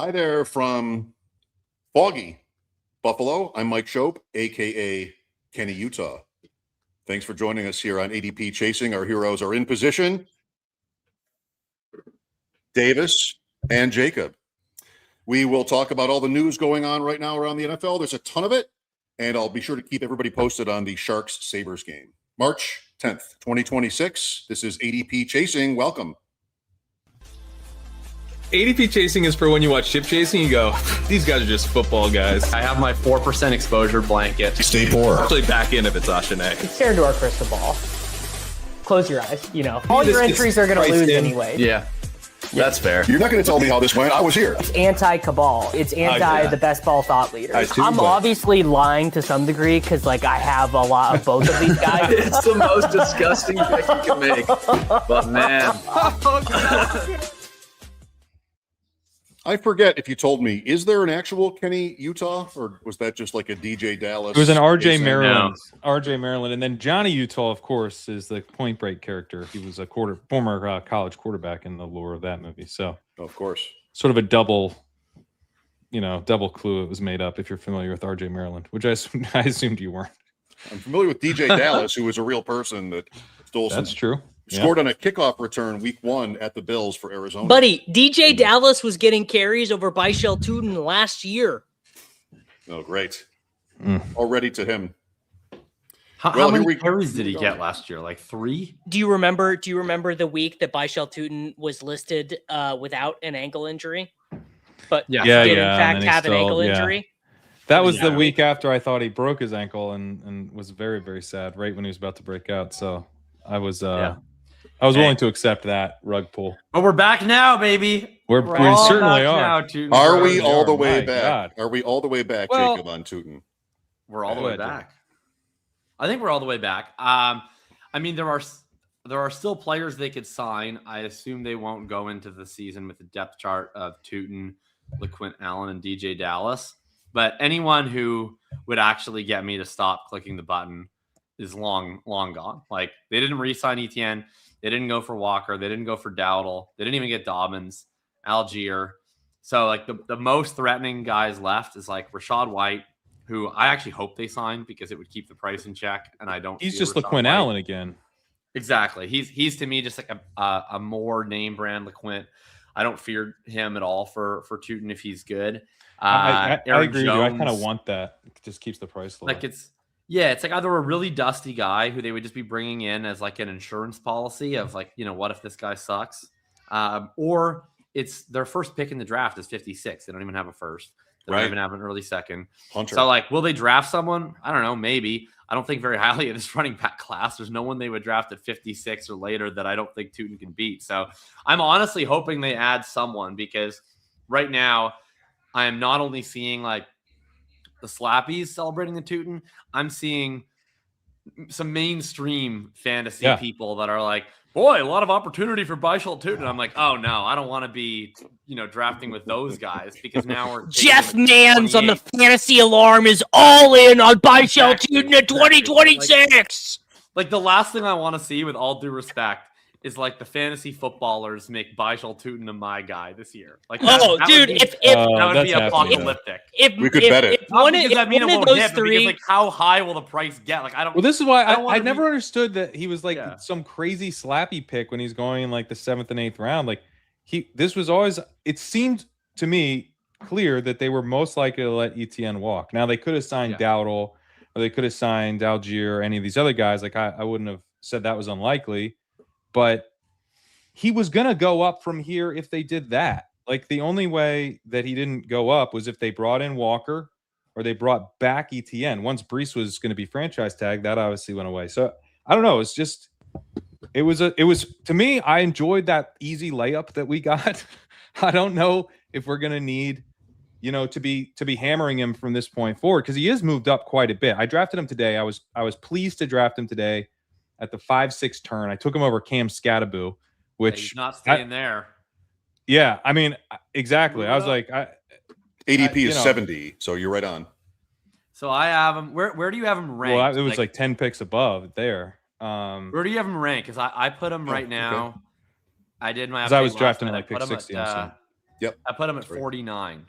Hi there from foggy Buffalo. I'm Mike Shope, a.k.a. Kenny Utah. Thanks for joining us here on ADP Chasing. Our heroes are in position. Davis and Jacob. We will talk about all the news going on right now around the NFL. There's a ton of it, and I'll be sure to keep everybody posted on the Sharks-Sabres game. March 10th, 2026. This is ADP Chasing. Welcome. ADP Chasing is for when you watch Ship Chasing, you go, these guys are just football guys. I have my 4% exposure blanket. Stay poor. Actually back in if it's Ashane. Stare into our crystal ball. Close your eyes, all your entries are going to lose anyway. Yeah, that's fair. You're not going to tell me how this went. I was here. It's anti-cabal. It's the best ball thought leaders. I'm obviously lying to some degree because, I have a lot of both of these guys. It's the most disgusting pick you can make. But, man. I forget if you told me, is there an actual Kenny Utah, or was that just like a DJ Dallas? It was an RJ Maryland. Maryland. And then Johnny Utah, of course, is the Point Break character. He was a former college quarterback in the lore of that movie. So, of course, sort of a double clue it was made up if you're familiar with RJ Maryland, which I assumed you weren't. I'm familiar with DJ Dallas, who was a real person that stole some. That's true. Scored on a kickoff return week 1 at the Bills for Arizona. Buddy, DJ Dallas was getting carries over Bhayshul Tuten last year. Oh, great. Already to him. How many carries did he get last year? Like 3? Do you remember the week that Bhayshul Tuten was listed without an ankle injury? But did in fact have an ankle injury? That was the week after I thought he broke his ankle and was very, very sad right when he was about to break out. So I was willing to accept that rug pull. But we're back now, baby. We certainly are. Are we all the way back? Are we all the way back, Jacob, on Tuten? We're all the way back. I think we're all the way back. I mean, there are still players they could sign. I assume they won't go into the season with the depth chart of Tuten, LeQuint Allen, and DJ Dallas. But anyone who would actually get me to stop clicking the button is long gone. Like, they didn't re-sign Etienne. They didn't go for Walker. They didn't go for Dowdle. They didn't even get Dobbins, Allgeier. So, the most threatening guys left is, Rachaad White, who I actually hope they sign because it would keep the price in check, and I don't. He's just LeQuint Allen again. Exactly. He's to me just like a more name brand LeQuint. I don't fear him at all for Tuten if he's good. I agree with you. I kind of want that. It just keeps the price low. It's like either a really dusty guy who they would just be bringing in as an insurance policy of what if this guy sucks? Or it's their first pick in the draft is 56. They don't even have a first. They don't even have an early second. Hunter. So will they draft someone? I don't know. Maybe. I don't think very highly of this running back class. There's no one they would draft at 56 or later that I don't think Tuten can beat. So I'm honestly hoping they add someone because right now I am not only seeing the Slappies celebrating the Tuten, I'm seeing some mainstream fantasy people that are like, boy, a lot of opportunity for Bhayshul Tuten. I'm like, oh no, I don't want to be, drafting with those guys because now we're Jeff Mans on the fantasy alarm is all in on Bhayshul Tuten in 2026. The last thing I want to see, with all due respect, is the fantasy footballers make Bhayshul Tuten a my guy this year. If that would be apocalyptic. We could bet it. One of those three, because how high will the price get? I don't. Well, this is why I never understood that he was some crazy slappy pick when he's going in the 7th and 8th round. This was always. It seemed to me clear that they were most likely to let Etienne walk. Now they could have signed Dowdle, or they could have signed Allgeier, or any of these other guys. I wouldn't have said that was unlikely. But he was going to go up from here if they did that. The only way that he didn't go up was if they brought in Walker or they brought back Etienne. Once Brees was going to be franchise tagged, that obviously went away. So I don't know. It's just, it was to me, I enjoyed that easy layup that we got. I don't know if we're going to need, to be hammering him from this point forward because he has moved up quite a bit. I drafted him today. I was pleased to draft him today at the 5-6 turn. I took him over Cam Scattaboo, which he's not staying there. Yeah, I mean, exactly. I was ADP is 70, so you're right on. So I have him. Where do you have him ranked? Well, it was 10 picks above there. Where do you have him ranked? Because I put him right now. Okay. I did my. Because I was drafting pick 60. Yep. I put him at 49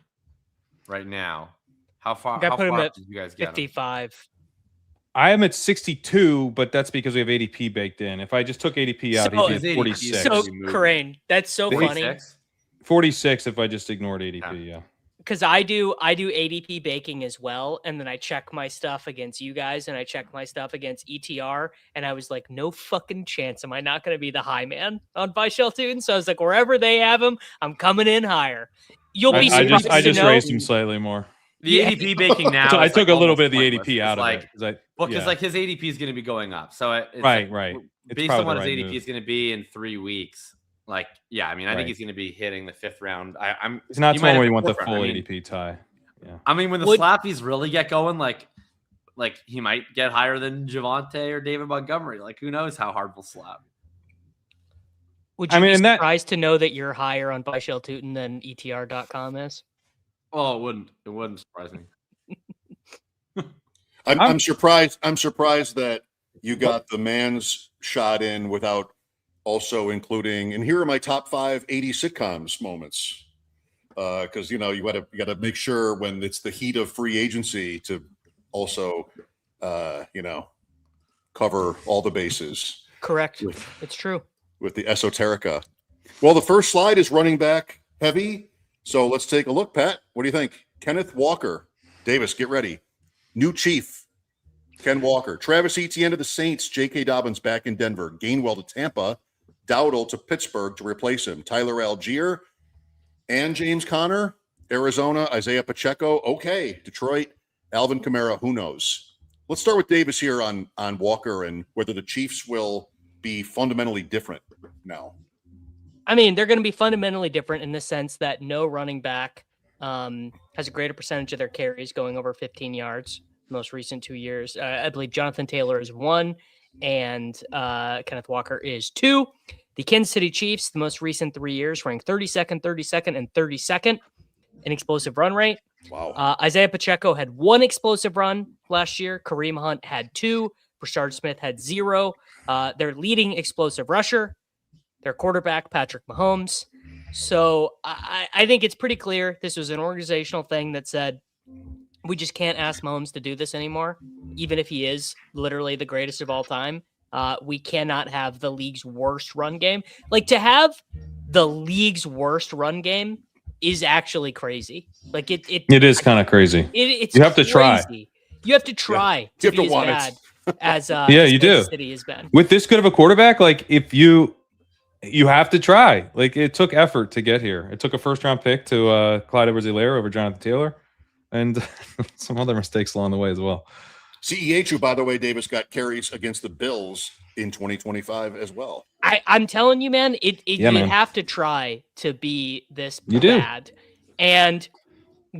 right now. How far put him at did you guys get 55? I am at 62, but that's because we have ADP baked in. If I just took ADP out, he'd be at 46. So, Corain, that's so funny. 46 if I just ignored ADP, yeah. Because I do ADP baking as well, and then I check my stuff against you guys, and I check my stuff against ETR, and I was like, no fucking chance am I not going to be the high man on Bhayshul Tuten. So I was like, wherever they have him, I'm coming in higher. You'll be surprised I just raised him slightly more. The ADP baking now. So I took a little bit of the ADP out of it. Because like his ADP is going to be going up. So it's right. Based on what his ADP is going to be in 3 weeks. Like, yeah, I mean, I think he's going to be hitting the 5th round. It's not someone where you want the full ADP tie. Yeah. I mean, when the slappies really get going, like he might get higher than Javonte or David Montgomery. Like, who knows how hard we'll slap. Would you be surprised to know that you're higher on Bhayshul Tuten than ETR.com is? Oh, it wouldn't surprise me. I'm surprised that you got the man's shot in without also including, and here are my top 5 80 sitcoms moments. Because you got to make sure when it's the heat of free agency to also cover all the bases. Correct. It's true. With the esoterica. Well, the first slide is running back heavy. So let's take a look, Pat. What do you think? Kenneth Walker. Davis, get ready. New chief, Ken Walker. Travis Etienne to the Saints. J.K. Dobbins back in Denver. Gainwell to Tampa. Dowdle to Pittsburgh to replace him. Tyler Allgeier and James Conner. Arizona, Isaiah Pacheco. Okay. Detroit, Alvin Kamara. Who knows? Let's start with Davis here on Walker and whether the Chiefs will be fundamentally different now. I mean, they're going to be fundamentally different in the sense that no running back has a greater percentage of their carries going over 15 yards the most recent 2 years. I believe Jonathan Taylor is 1 and Kenneth Walker is 2. The Kansas City Chiefs, the most recent 3 years, ranked 32nd, 32nd, and 32nd in explosive run rate. Wow. Isaiah Pacheco had 1 explosive run last year. Kareem Hunt had 2. Brashard Smith had 0. Their leading explosive rusher, their quarterback, Patrick Mahomes. So I think it's pretty clear this was an organizational thing that said, we just can't ask Mahomes to do this anymore, even if he is literally the greatest of all time. We cannot have the league's worst run game. Like, to have the league's worst run game is actually crazy. Like it is kind of crazy. It's you have to try. You have to try to be as bad as you do. City has been. With this good of a quarterback, like if you have to try. Like it took effort to get here. It took a first-round pick to Clyde Edwards-Helaire over Jonathan Taylor, and some other mistakes along the way as well. CEH, who, by the way, Davis got carries against the Bills in 2025 as well. I'm telling you, man, you have to try to be this bad. Do. And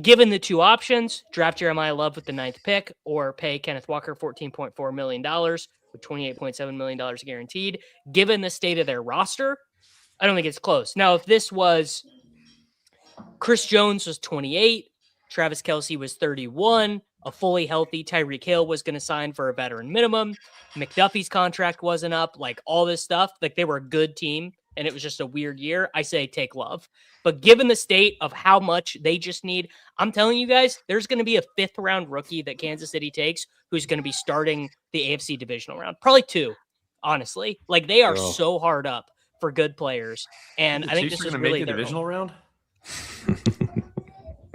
given the 2 options, draft Jeremiah Love with the 9th pick or pay Kenneth Walker $14.4 million with $28.7 million guaranteed. Given the state of their roster, I don't think it's close. Now, if this was Chris Jones was 28, Travis Kelce was 31, a fully healthy Tyreek Hill was going to sign for a veteran minimum, McDuffie's contract wasn't up, like all this stuff, like they were a good team, and it was just a weird year, I say take Love. But given the state of how much they just need, I'm telling you guys, there's going to be a 5th-round rookie that Kansas City takes who's going to be starting the AFC divisional round. Probably 2, honestly. Like, they are so hard up for good players. And I think this is really make the divisional round.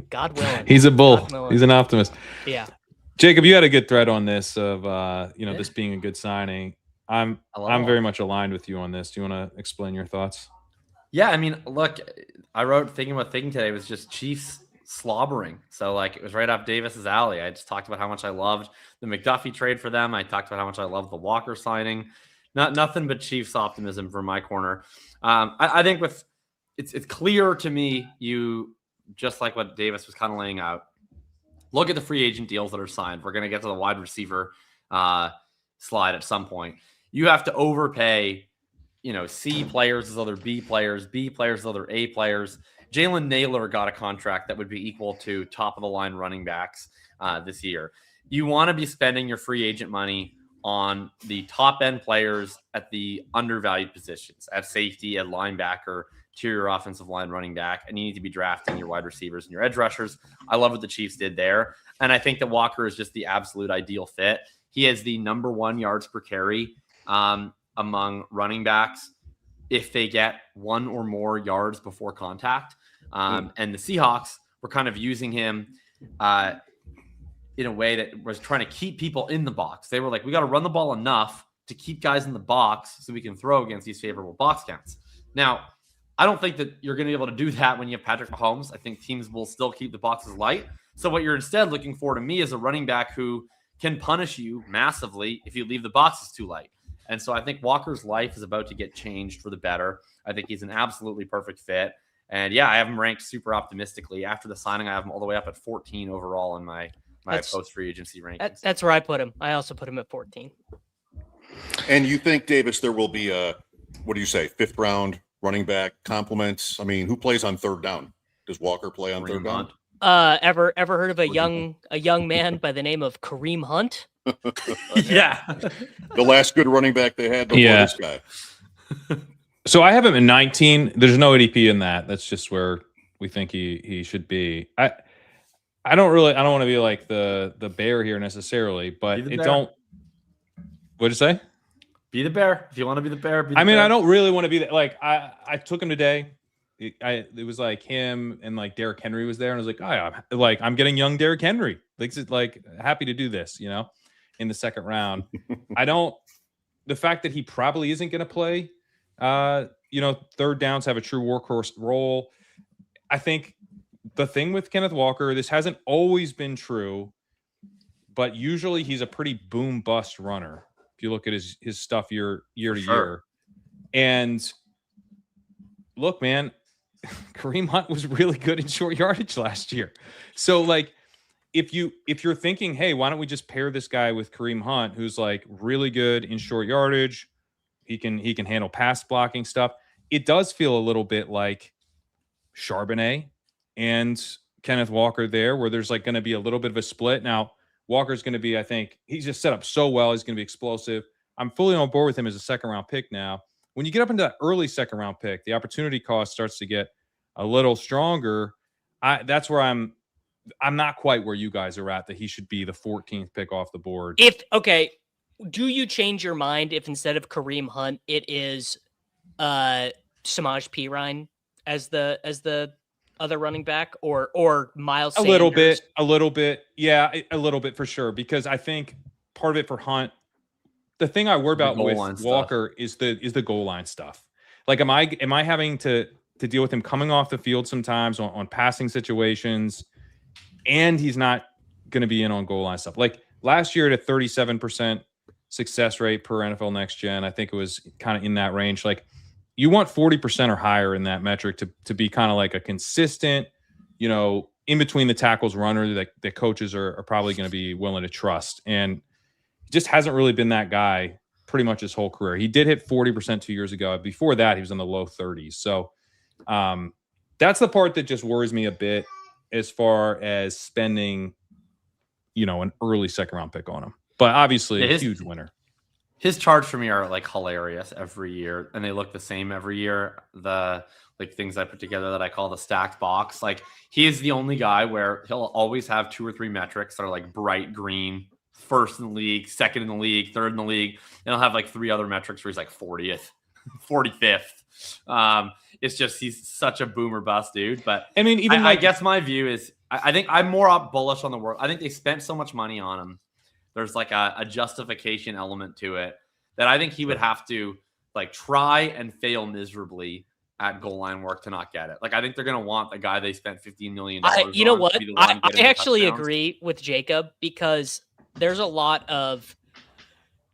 God willing. He's a bull. He's an optimist. Yeah. Jacob, you had a good thread on this of this being a good signing. I'm very much aligned with you on this. Do you want to explain your thoughts? Yeah, I mean, look, I wrote thinking today was just Chiefs slobbering. So like it was right off Davis's alley. I just talked about how much I loved the McDuffie trade for them. I talked about how much I loved the Walker signing. Nothing but Chiefs optimism from my corner. I think it's clear to me, you just like what Davis was kind of laying out. Look at the free agent deals that are signed. We're going to get to the wide receiver slide at some point. You have to overpay, C players as other B players as other A players. Jalen Naylor got a contract that would be equal to top of the line running backs this year. You want to be spending your free agent money on the top end players at the undervalued positions, at safety, at linebacker, interior offensive line running back, and you need to be drafting your wide receivers and your edge rushers. I love what the Chiefs did there. And I think that Walker is just the absolute ideal fit. He has the number 1 yards per carry among running backs if they get 1 or more yards before contact. And the Seahawks were kind of using him in a way that was trying to keep people in the box. They were like, we got to run the ball enough to keep guys in the box so we can throw against these favorable box counts. Now, I don't think that you're going to be able to do that when you have Patrick Mahomes. I think teams will still keep the boxes light. So what you're instead looking for to me is a running back who can punish you massively if you leave the boxes too light. And so I think Walker's life is about to get changed for the better. I think he's an absolutely perfect fit. And yeah, I have him ranked super optimistically. After the signing, I have him all the way up at 14 overall in my post-free agency rankings. That's where I put him. I also put him at 14. And you think, Davis, there will be a, what do you say, 5th round running back compliments? I mean, who plays on 3rd down? Does Walker play on 3rd down? Ever heard of a young man by the name of Kareem Hunt? Yeah. The last good running back they had before this guy. So I have him in 19. There's no ADP in that. That's just where we think he should be. I don't want to be like the bear here necessarily, but it don't. What'd you say? Be the bear. If you want to be the bear, be the I mean, bear. I don't really want to be like I took him today. It was like him and like Derrick Henry was there, and I was like, I'm getting young Derrick Henry. Like happy to do this, in the 2nd round. The fact that he probably isn't going to play, 3rd downs, have a true workhorse role. I think the thing with Kenneth Walker, this hasn't always been true, but usually he's a pretty boom bust runner. If you look at his stuff year to year. And look, man, Kareem Hunt was really good in short yardage last year. So like if you're thinking, hey, why don't we just pair this guy with Kareem Hunt, who's like really good in short yardage, he can handle pass blocking stuff. It does feel a little bit like Charbonnet and Kenneth Walker there, where there's like going to be a little bit of a split. Now, Walker's going to be, I think, he's just set up so well. He's going to be explosive. I'm fully on board with him as a 2nd round pick now. When you get up into that early 2nd round pick, the opportunity cost starts to get a little stronger. That's where I'm not quite where you guys are at, that he should be the 14th pick off the board. Do you change your mind if instead of Kareem Hunt, it is Samaj Pirine as the other running back, or Miles Sanders? A little bit. Yeah, a little bit for sure. Because I think part of it for Hunt, the thing I worry about with Walker is the goal line stuff. Like, am I having to deal with him coming off the field sometimes on passing situations, and he's not going to be in on goal line stuff. Like last year at a 37% success rate per NFL Next Gen, I think it was kind of in that range. Like, you want 40% or higher in that metric to be kind of like a consistent, in between the tackles runner that coaches are probably going to be willing to trust. And he just hasn't really been that guy pretty much his whole career. He did hit 40% 2 years ago. Before that, he was in the low 30s. So that's the part that just worries me a bit as far as spending, an early 2nd round pick on him. But obviously a huge winner. His charts for me are like hilarious every year, and they look the same every year. The things I put together that I call the stacked box. Like, he is the only guy where he'll always have 2 or 3 metrics that are like bright green, 1st in the league, 2nd in the league, 3rd in the league. And he'll have like 3 other metrics where he's like 40th, 45th. It's just, he's such a boomer bust dude. But I mean, I guess my view is, I think I'm more bullish on the world. I think they spent so much money on him. There's like a justification element to it that I think he would have to like try and fail miserably at goal line work to not get it. Like, I think they're going to want the guy they spent $15 million on. You know what? I actually agree with Jacob, because there's a lot of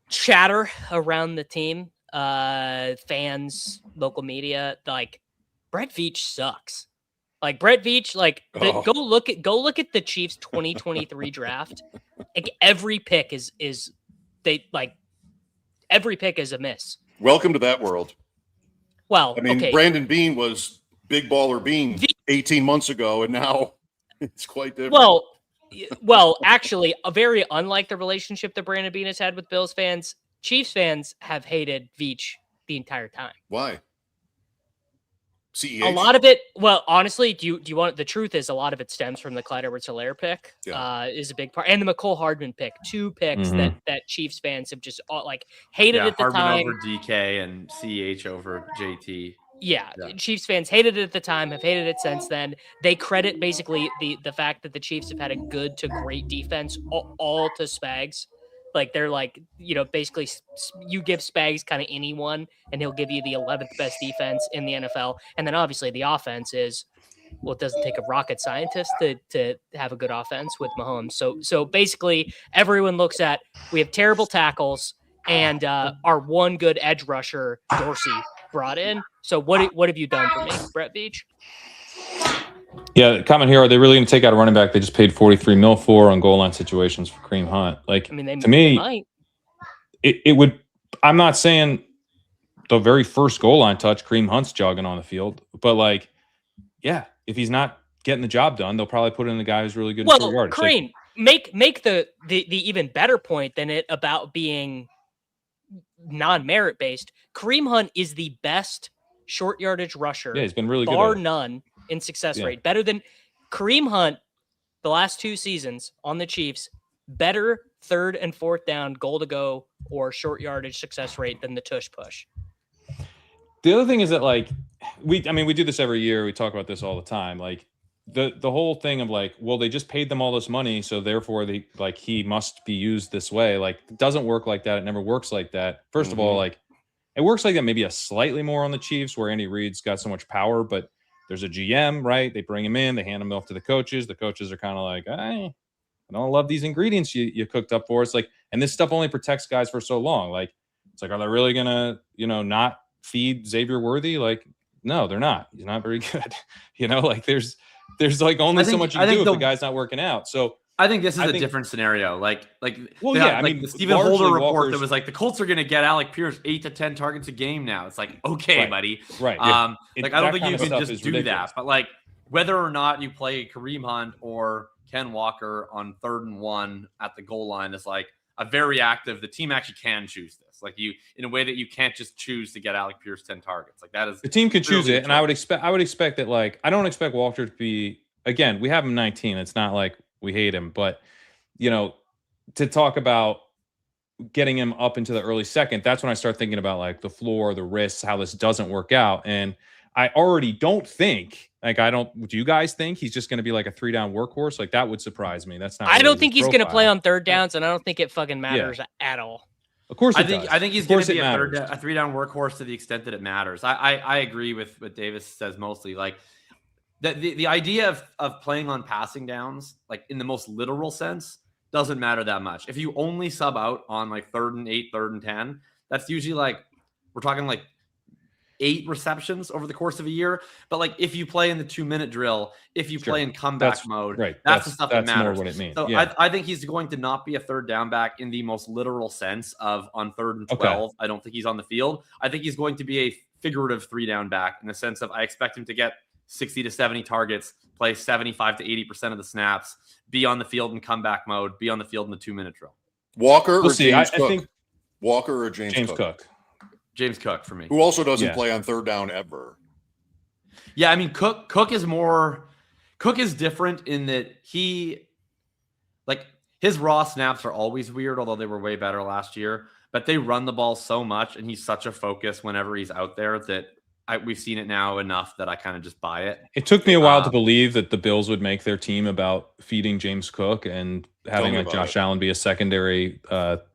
chatter around the team, fans, local media, like Brett Veach sucks. Like Brett Veach, go look at the Chiefs 2023 draft. Like, every pick is a miss. Welcome to that world. Well, I mean, okay. Brandon Beane was big baller Beane 18 months ago, and now it's quite different. Well, actually, very unlike the relationship that Brandon Beane has had with Bills fans, Chiefs fans have hated Veach the entire time. Why? CEH? A lot of it, well, honestly, do you want, the truth is a lot of it stems from the Clyde Edwards-Helaire pick, is a big part, and the McCole Hardman pick, 2 picks that Chiefs fans have just hated at the Hardman time. over DK and CEH over JT. Yeah, Chiefs fans hated it at the time, have hated it since then. They credit basically the fact that the Chiefs have had a good to great defense all to Spags. Like, they're like, basically you give Spags kind of anyone and he'll give you the 11th best defense in the NFL. And then obviously the offense is, well, it doesn't take a rocket scientist to have a good offense with Mahomes. So basically everyone looks at, we have terrible tackles and our one good edge rusher, Dorsey, brought in. So what have you done for me, Brett Beach? Yeah, comment here. Are they really going to take out a running back they just paid $43 million for on goal line situations for Kareem Hunt? Like, I mean, to me, it would. I'm not saying the very first goal line touch, Kareem Hunt's jogging on the field, but like, yeah, if he's not getting the job done, they'll probably put in the guy who's really good in short yardage. Kareem, make the even better point than it about being non-merit based. Kareem Hunt is the best short yardage rusher. Yeah, he's been really good, bar none, in success rate. Better than Kareem Hunt the last 2 seasons on the Chiefs. Better 3rd and 4th down goal to go or short yardage success rate than the tush push. The other thing is that, like, we do this every year. We talk about this all the time. Like, the whole thing of like, well, they just paid them all this money, so therefore he must be used this way. Like, it doesn't work like that. It never works like that. First of all, like, it works like that maybe a slightly more on the Chiefs where Andy Reid's got so much power, but there's a GM, right? They bring him in, they hand him off to the coaches. The coaches are kind of like, I don't love these ingredients you cooked up for us. Like, and this stuff only protects guys for so long. Like, it's like, are they really gonna, not feed Xavier Worthy? Like, no, they're not. He's not very good. Like there's like only so much you can do if the guy's not working out. So I think this is a different scenario. The Stephen largely Holder report that was like the Colts are going to get Alec Pierce 8 to 10 targets a game now. It's like, okay, buddy. Right. I don't think you can just do ridiculous. That. But like, whether or not you play Kareem Hunt or Ken Walker on 3rd and 1 at the goal line is like a very active. The team actually can choose this, like you, in a way that you can't just choose to get Alec Pierce 10 targets. Like, that is, the team can choose it, and I would expect that. Like, I don't expect Walker to be, again, we have him 19. It's not like we hate him, but to talk about getting him up into the early second, that's when I start thinking about like the floor, the risks, how this doesn't work out. And I already don't think, do you guys think he's just going to be like a 3-down workworkse? Like, that would surprise me. That's not. I don't think he's going to play on 3rd downs, and I don't think it fucking matters at all. Of course, I think he's going to be a 3-down workhorse to the extent that it matters. I agree with what Davis says mostly. Like, the idea of playing on passing downs, like in the most literal sense, doesn't matter that much. If you only sub out on like 3rd and 8, 3rd and 10, that's usually like, we're talking like 8 receptions over the course of a year. But like, if you play in the 2-minute drill, if you play in comeback mode, right, that's the stuff that matters. More what it means. So I think he's going to not be a 3rd down back in the most literal sense of on 3rd and 12. Okay. I don't think he's on the field. I think he's going to be a figurative 3-down back in the sense of, I expect him to get 60 to 70 targets, play 75 to 80% of the snaps, be on the field in comeback mode, be on the field in the 2-minute drill. Walker or James Cook? I think Walker or James Cook? James Cook for me. Who also doesn't play on 3rd down ever. Yeah, I mean, Cook is different in that his raw snaps are always weird, although they were way better last year. But they run the ball so much, and he's such a focus whenever he's out there that we've seen it now enough that I kind of just buy it. It took me a while to believe that the Bills would make their team about feeding James Cook and having like Josh Allen be a secondary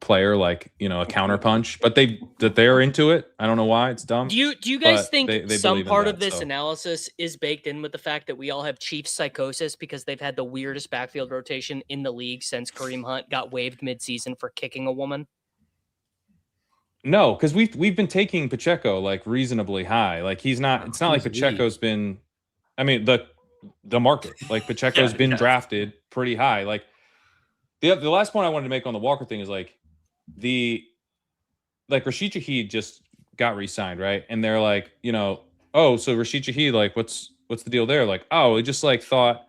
player, like, a counterpunch. But they're into it. I don't know why. It's dumb. Do you guys think they some part of this analysis is baked in with the fact that we all have Chiefs psychosis because they've had the weirdest backfield rotation in the league since Kareem Hunt got waived midseason for kicking a woman? No, because we've been taking Pacheco like reasonably high. Like, he's not. It's not like Pacheco's been. I mean, the market, like, Pacheco's been drafted pretty high. Like, the last point I wanted to make on the Walker thing is like Rashid Shaheed just got re-signed, right? And they're like, so Rashid Shaheed, like, what's the deal there? Like, he just like thought,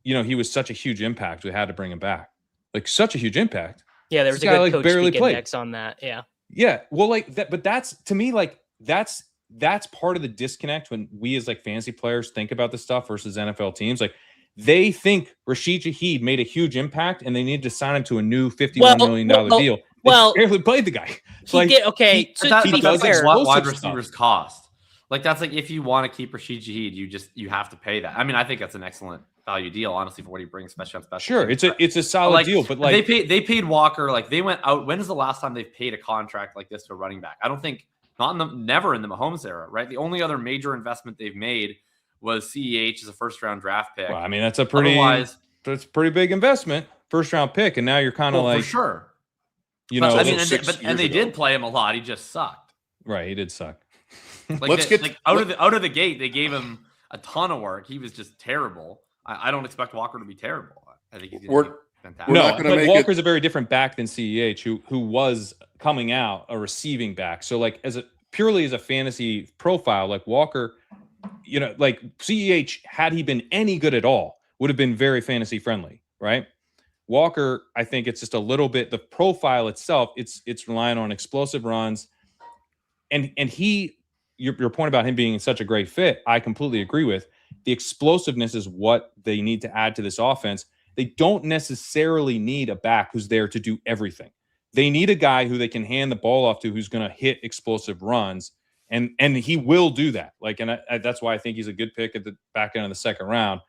he was such a huge impact, we had to bring him back. Like, such a huge impact. Yeah, there was a good coach speak index on that. Yeah. Yeah, well, like that, but that's, to me, like, that's that's part of the disconnect when we as like fantasy players think about this stuff versus NFL teams. Like they think Rashid Shaheed made a huge impact and they need to sign him to a new $51 million deal. Well, they barely played the guy. He like, did. Okay, so to be fair, what wide receivers cost. Like that's like if you want to keep Rashid Shaheed, you have to pay that. I mean, I think that's an excellent value deal, honestly, for what he brings, especially on special. Sure, teams. it's a solid deal, but like they paid Walker. Like they went out. When is the last time they've paid a contract like this to a running back? I don't think never in the Mahomes era, right? The only other major investment they've made was CEH as a first-round draft pick. Well, I mean, that's a pretty big investment, first-round pick, and now you're kind of like for sure. You know, they did play him a lot. He just sucked. Right, he did suck. Out of the gate, they gave him a ton of work. He was just terrible. I don't expect Walker to be terrible. I think he's going to be fantastic. No, but Walker's a very different back than CEH, who was coming out a receiving back. So like purely as a fantasy profile, like Walker, you know, like CEH, had he been any good at all, would have been very fantasy friendly, right? Walker, I think it's just a little bit, the profile itself, it's relying on explosive runs. And your point about him being such a great fit, I completely agree with. The explosiveness is what they need to add to this offense. They don't necessarily need a back who's there to do everything. They need a guy who they can hand the ball off to, who's going to hit explosive runs, and he will do that. Like, and that's why I think he's a good pick at the back end of the second round.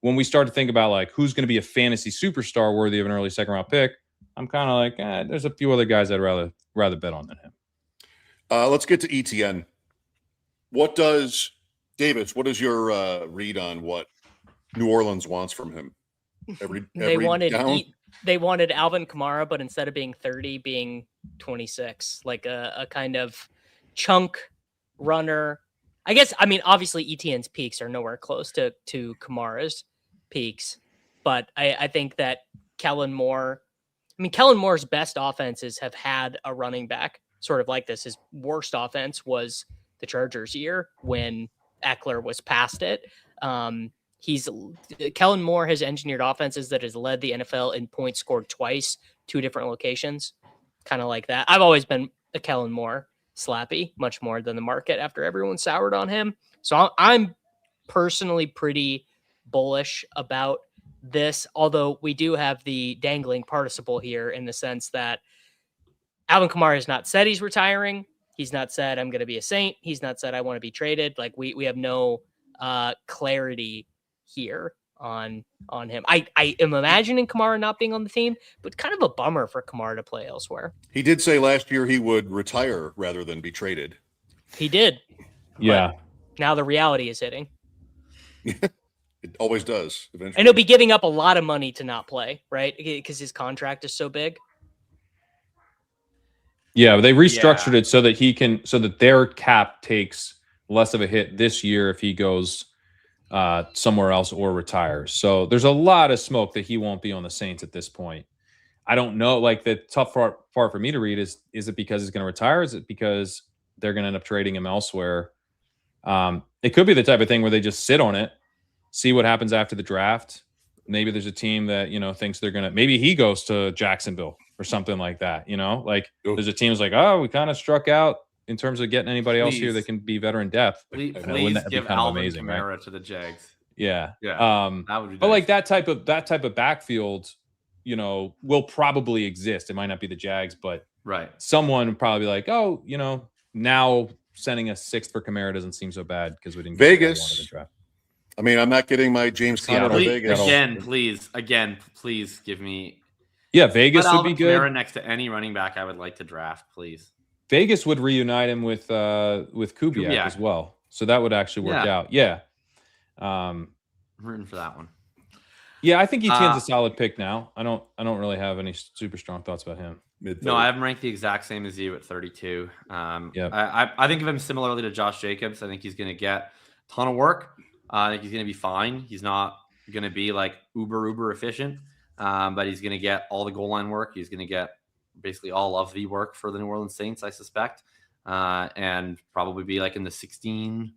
When we start to think about like who's going to be a fantasy superstar worthy of an early second round pick, I'm kind of like, there's a few other guys I'd rather bet on than him. Let's get to Etienne. What is your read on what New Orleans wants from him? They wanted Alvin Kamara, but instead of being 30, being 26, like a kind of chunk runner. I guess, I mean, obviously Etienne's peaks are nowhere close to Kamara's peaks, but I think that Kellen Moore's best offenses have had a running back sort of like this. His worst offense was the Chargers year when Eckler was past it. Kellen Moore has engineered offenses that has led the NFL in points scored twice, 2 different locations, kind of like that. I've always been a Kellen Moore slappy, much more than the market after everyone soured on him. So I'm personally pretty bullish about this, although we do have the dangling participle here in the sense that Alvin Kamara has not said he's retiring. He's not said I'm going to be a Saint. He's not said I want to be traded. Like we have no clarity here on him. I am imagining Kamara not being on the team, but kind of a bummer for Kamara to play elsewhere. He did say last year he would retire rather than be traded. He did. Yeah. Now the reality is hitting. It always does. Eventually. And he'll be giving up a lot of money to not play, right? Because his contract is so big. Yeah, they restructured it so that their cap takes less of a hit this year if he goes somewhere else or retires. So there's a lot of smoke that he won't be on the Saints at this point. I don't know. Like the tough part for me to read is it because he's going to retire? Is it because they're going to end up trading him elsewhere? It could be the type of thing where they just sit on it, see what happens after the draft. Maybe there's a team that, thinks they're going to, maybe he goes to Jacksonville or something like that, like there's a team that's like, oh, we kind of struck out in terms of getting anybody else here that can be veteran depth. Please give kind Alvin of amazing, Kamara right? to the Jags. Yeah. That would be but nice. Like that type of backfield, will probably exist. It might not be the Jags, but right. Someone would probably be like, oh, now sending a 6th for Kamara doesn't seem so bad because we didn't get Vegas. The draft. I mean, I'm not getting my James Conner to Vegas. Please give me. Yeah, Vegas would be good. Kamara next to any running back I would like to draft, please. Vegas would reunite him with Kubiak as well, so that would actually work out. Yeah, I'm rooting for that one. Yeah, I think Etienne's a solid pick now. I don't really have any super strong thoughts about him. No, I have him ranked the exact same as you at 32. I think of him similarly to Josh Jacobs. I think he's going to get a ton of work. I think he's going to be fine. He's not going to be like uber efficient, but he's going to get all the goal line work. He's going to get basically all of the work for the New Orleans Saints, I suspect, and probably be like in the 15,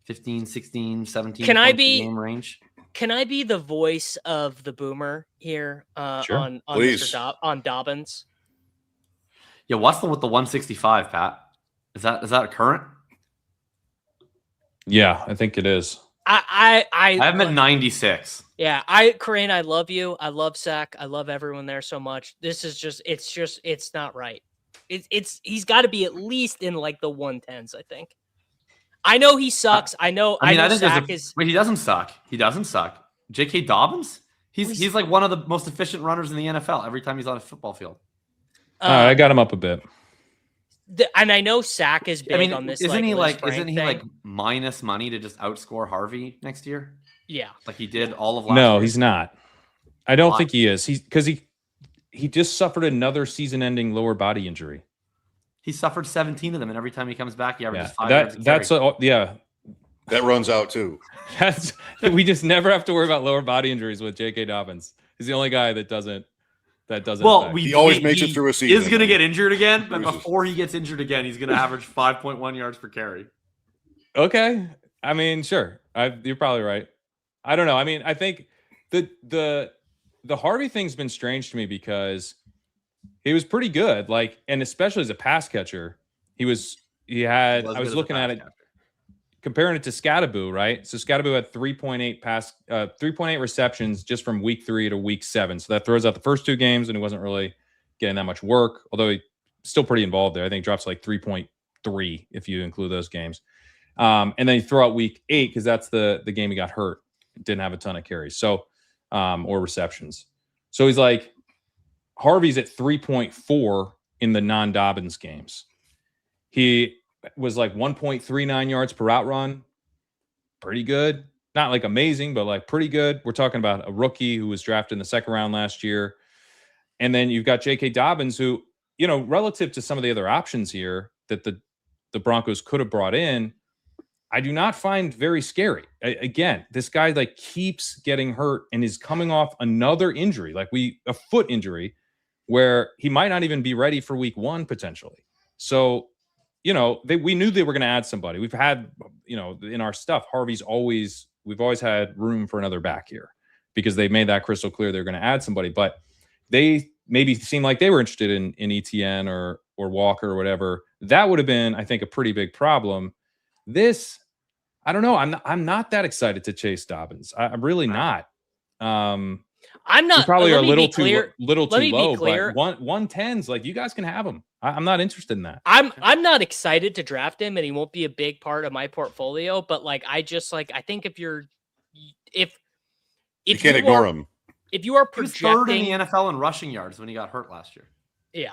16, 17 game range. Can I be the voice of the boomer here sure. on Dobbins? Yeah, what's with the 165, Pat? Is that a current? Yeah, I think it is. I have him at 96. Yeah, Crane, I love you. I love Sack. I love everyone there so much. This is it's not right. He's got to be at least in like the 110s, I think. I know he sucks. I know Sack is. Wait, he doesn't suck. He doesn't suck. J.K. Dobbins? He's like one of the most efficient runners in the NFL every time he's on a football field. All right, I got him up a bit. And I know Sack is big on this. Isn't he like minus money to just outscore Harvey next year? Yeah, like he did all of last year. No, he's not. I don't think he is. He just suffered another season-ending lower body injury. He suffered 17 of them, and every time he comes back, he averages 5 yards a carry. That runs out too. We just never have to worry about lower body injuries with J.K. Dobbins. He's the only guy that doesn't. Well, he always makes it through a season. He's going to get injured again, but before he gets injured again, he's going to average 5.1 yards per carry. Okay, I mean, sure, you're probably right. I don't know. I mean, I think the Harvey thing's been strange to me because he was pretty good, and especially as a pass catcher, I was looking at it, comparing it to Scattaboo, right? So Scattaboo had 3.8 receptions just from week 3 to week 7. So that throws out the first 2 games, and he wasn't really getting that much work, although he's still pretty involved there. I think he drops like 3.3 if you include those games. And then you throw out week 8 because that's the game he got hurt. Didn't have a ton of carries, or receptions. So he's like, Harvey's at 3.4 in the non-Dobbins games. He was like 1.39 yards per route run. Pretty good. Not like amazing, but like pretty good. We're talking about a rookie who was drafted in the 2nd round last year. And then you've got J.K. Dobbins, who, relative to some of the other options here that the Broncos could have brought in, I do not find very scary. Again, this guy keeps getting hurt and is coming off another injury, a foot injury, where he might not even be ready for week 1 potentially. So, we knew they were going to add somebody. We've had, in our stuff, we've always had room for another back here because they made that crystal clear they're going to add somebody. But they maybe seemed like they were interested in Etienne or Walker or whatever. That would have been, I think, a pretty big problem. This, I don't know. I'm not that excited to chase Dobbins. I'm really not. I'm not. Probably are a little too low, but 110s, you guys can have him. I'm not interested in that. I'm not excited to draft him, and he won't be a big part of my portfolio. But I think if you can't ignore him. If you are projecting, he was 3rd in the NFL in rushing yards when he got hurt last year. Yeah,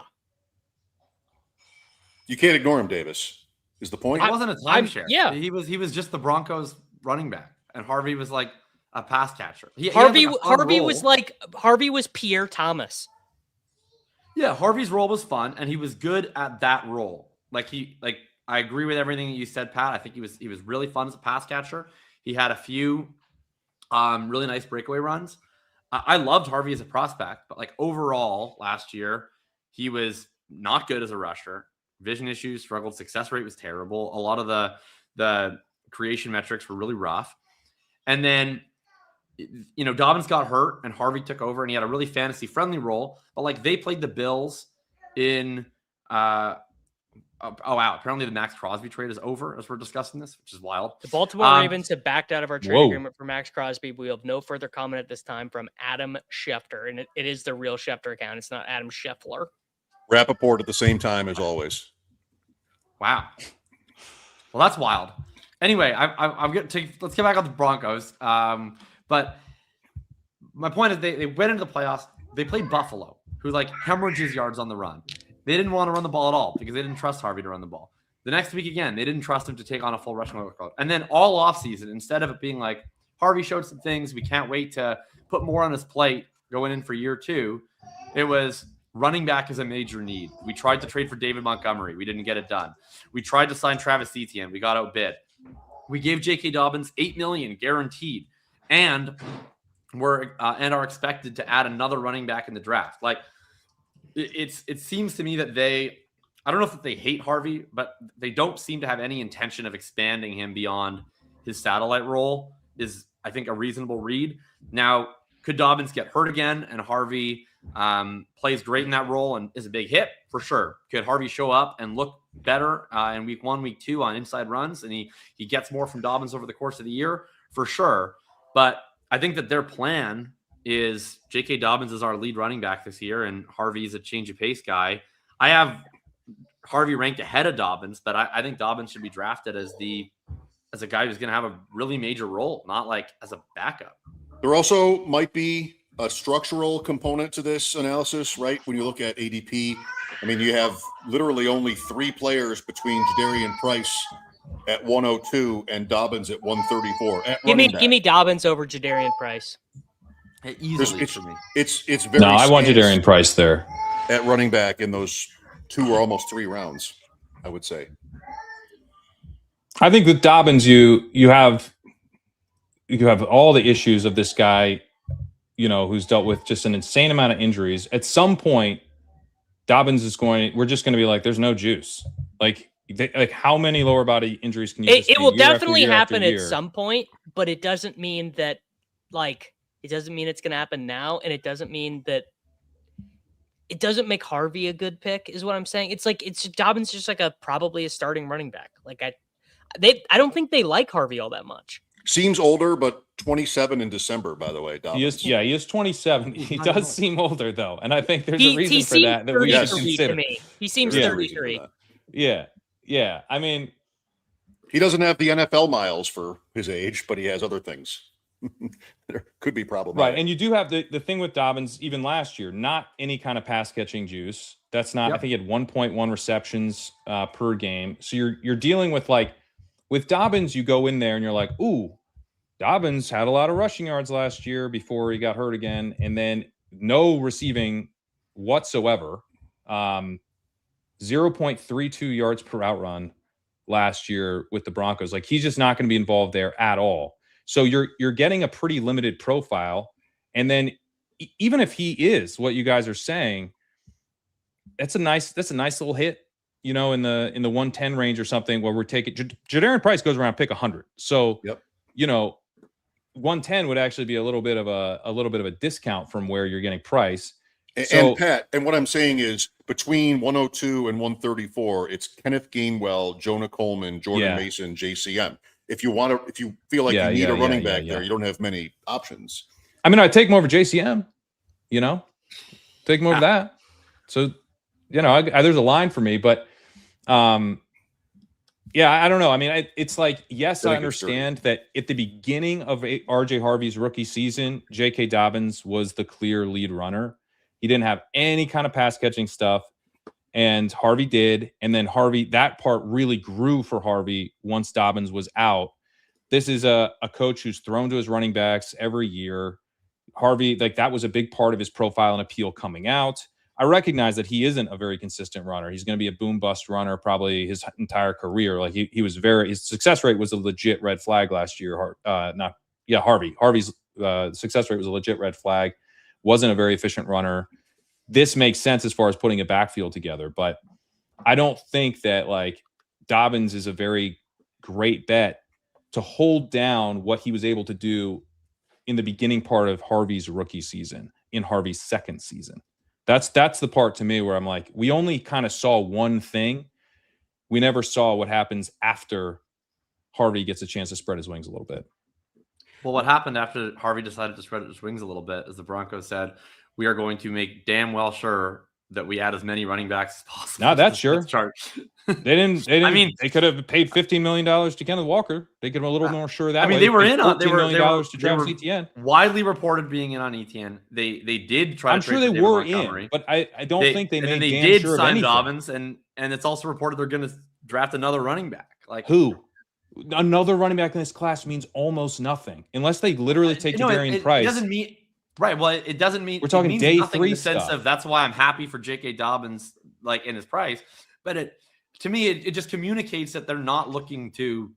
you can't ignore him, Davis. Is the point? It wasn't a timeshare. Yeah, he was just the Broncos running back, and Harvey was like a pass catcher. Harvey was Pierre Thomas. Yeah, Harvey's role was fun, and he was good at that role. I agree with everything that you said, Pat. I think he was really fun as a pass catcher. He had a few really nice breakaway runs. I loved Harvey as a prospect, but overall last year, he was not good as a rusher. Vision issues, struggled. Success rate was terrible. A lot of the creation metrics were really rough. And then, Dobbins got hurt and Harvey took over and he had a really fantasy friendly role, but they played the Bills in, apparently the Max Crosby trade is over as we're discussing this, which is wild. The Baltimore Ravens have backed out of our trade agreement for Max Crosby. We have no further comment at this time from Adam Schefter, and it is the real Schefter account. It's not Adam Scheffler. Rappaport at the same time as always. Wow. Well, that's wild. Anyway, I'm going to let's get back on the Broncos. But my point is they went into the playoffs. They played Buffalo, who hemorrhages yards on the run. They didn't want to run the ball at all because they didn't trust Harvey to run the ball. The next week, again, they didn't trust him to take on a full rushing workload. And then all offseason, instead of it being Harvey showed some things, we can't wait to put more on his plate going in for year 2, it was running back is a major need. We tried to trade for David Montgomery. We didn't get it done. We tried to sign Travis Etienne. We got outbid. We gave J.K. Dobbins $8 million guaranteed, and are expected to add another running back in the draft. It seems to me that I don't know if they hate Harvey, but they don't seem to have any intention of expanding him beyond his satellite role is, I think, a reasonable read. Now, could Dobbins get hurt again and Harvey plays great in that role and is a big hit? For sure. Could Harvey show up and look better in week 1, week 2 on inside runs, and he gets more from Dobbins over the course of the year for sure. But I think that their plan is J.K. Dobbins is our lead running back this year, and Harvey's a change of pace guy. I have Harvey ranked ahead of Dobbins, but I think Dobbins should be drafted as a guy who's going to have a really major role, not like as a backup. There also might be a structural component to this analysis, right? When you look at ADP, I mean, you have literally only 3 players between Jadarian Price at 102 and Dobbins at 134. Give me Dobbins over Jadarian Price. Easily for me. It's very. No, I want Jadarian Price there at running back in those 2 or almost 3 rounds, I would say. I think with Dobbins, you have all the issues of this guy, who's dealt with just an insane amount of injuries. At some point, Dobbins we're just going to be like, there's no juice. Like how many lower body injuries can you? It will definitely happen at some point, but it doesn't mean that it doesn't mean it's going to happen now, and it doesn't mean that it doesn't make Harvey a good pick. Is what I'm saying. It's Dobbins just like probably a starting running back. Like I don't think they like Harvey all that much. Seems older, but 27 in December, by the way. Dobbins. He is 27. He does seem older, though. And I think there's a reason for that we should consider. To me. He seems 33. Yeah. I mean, he doesn't have the NFL miles for his age, but he has other things. There could be problematic. Right. And you do have the thing with Dobbins, even last year, not any kind of pass catching juice. That's not, I think he had 1.1 receptions per game. So you're dealing with with Dobbins, you go in there and you're like, ooh, Dobbins had a lot of rushing yards last year before he got hurt again. And then no receiving whatsoever. 0.32 yards per out run last year with the Broncos. He's just not going to be involved there at all. So you're getting a pretty limited profile. And then even if he is what you guys are saying, that's a nice little hit, in the 110 range or something where we're taking Jadarian Price goes around pick 100. So, 110 would actually be a little bit of a discount from where you're getting Price. And Pat, and what I'm saying is between 102 and 134, it's Kenneth Gainwell, Jonah Coleman, Jordan Mason, JCM. If you feel like you need a running back there, you don't have many options. I mean, I'd take him over JCM, take him over that. So, there's a line for me, but I don't know. I mean, it's yes, I understand that at the beginning of RJ Harvey's rookie season, J.K. Dobbins was the clear lead runner. He didn't have any kind of pass catching stuff, and Harvey did. And then that part really grew for Harvey once Dobbins was out. This is a coach who's thrown to his running backs every year. Harvey, that was a big part of his profile and appeal coming out. I recognize that he isn't a very consistent runner. He's going to be a boom bust runner probably his entire career. His success rate was a legit red flag last year. Harvey's success rate was a legit red flag. Wasn't a very efficient runner. This makes sense as far as putting a backfield together, but I don't think that Dobbins is a very great bet to hold down what he was able to do in the beginning part of Harvey's rookie season, in Harvey's second season. That's the part to me where I'm like, we only kind of saw one thing. We never saw what happens after Harvey gets a chance to spread his wings a little bit. Well, what happened after Harvey decided to spread his wings a little bit is the Broncos said, we are going to make damn well sure that we add as many running backs as possible. Not that sure. They didn't. I mean, they could have paid $15 million to Kenneth Walker. They could have a little more sure that. I mean, they were in on $14 million to Travis Etienne. Widely reported being in on Etienne. They did try. I'm to sure they were in, but I don't think they made. And they damn did sure sign Dobbins, and it's also reported they're going to draft another running back. Who? Another running back in this class means almost nothing unless they literally take Jadarian Price. It doesn't mean right. Well, it doesn't mean we're talking day nothing 3 in the sense stuff. of that's why I'm happy for J.K. Dobbins in his price. But to me, it just communicates that they're not looking to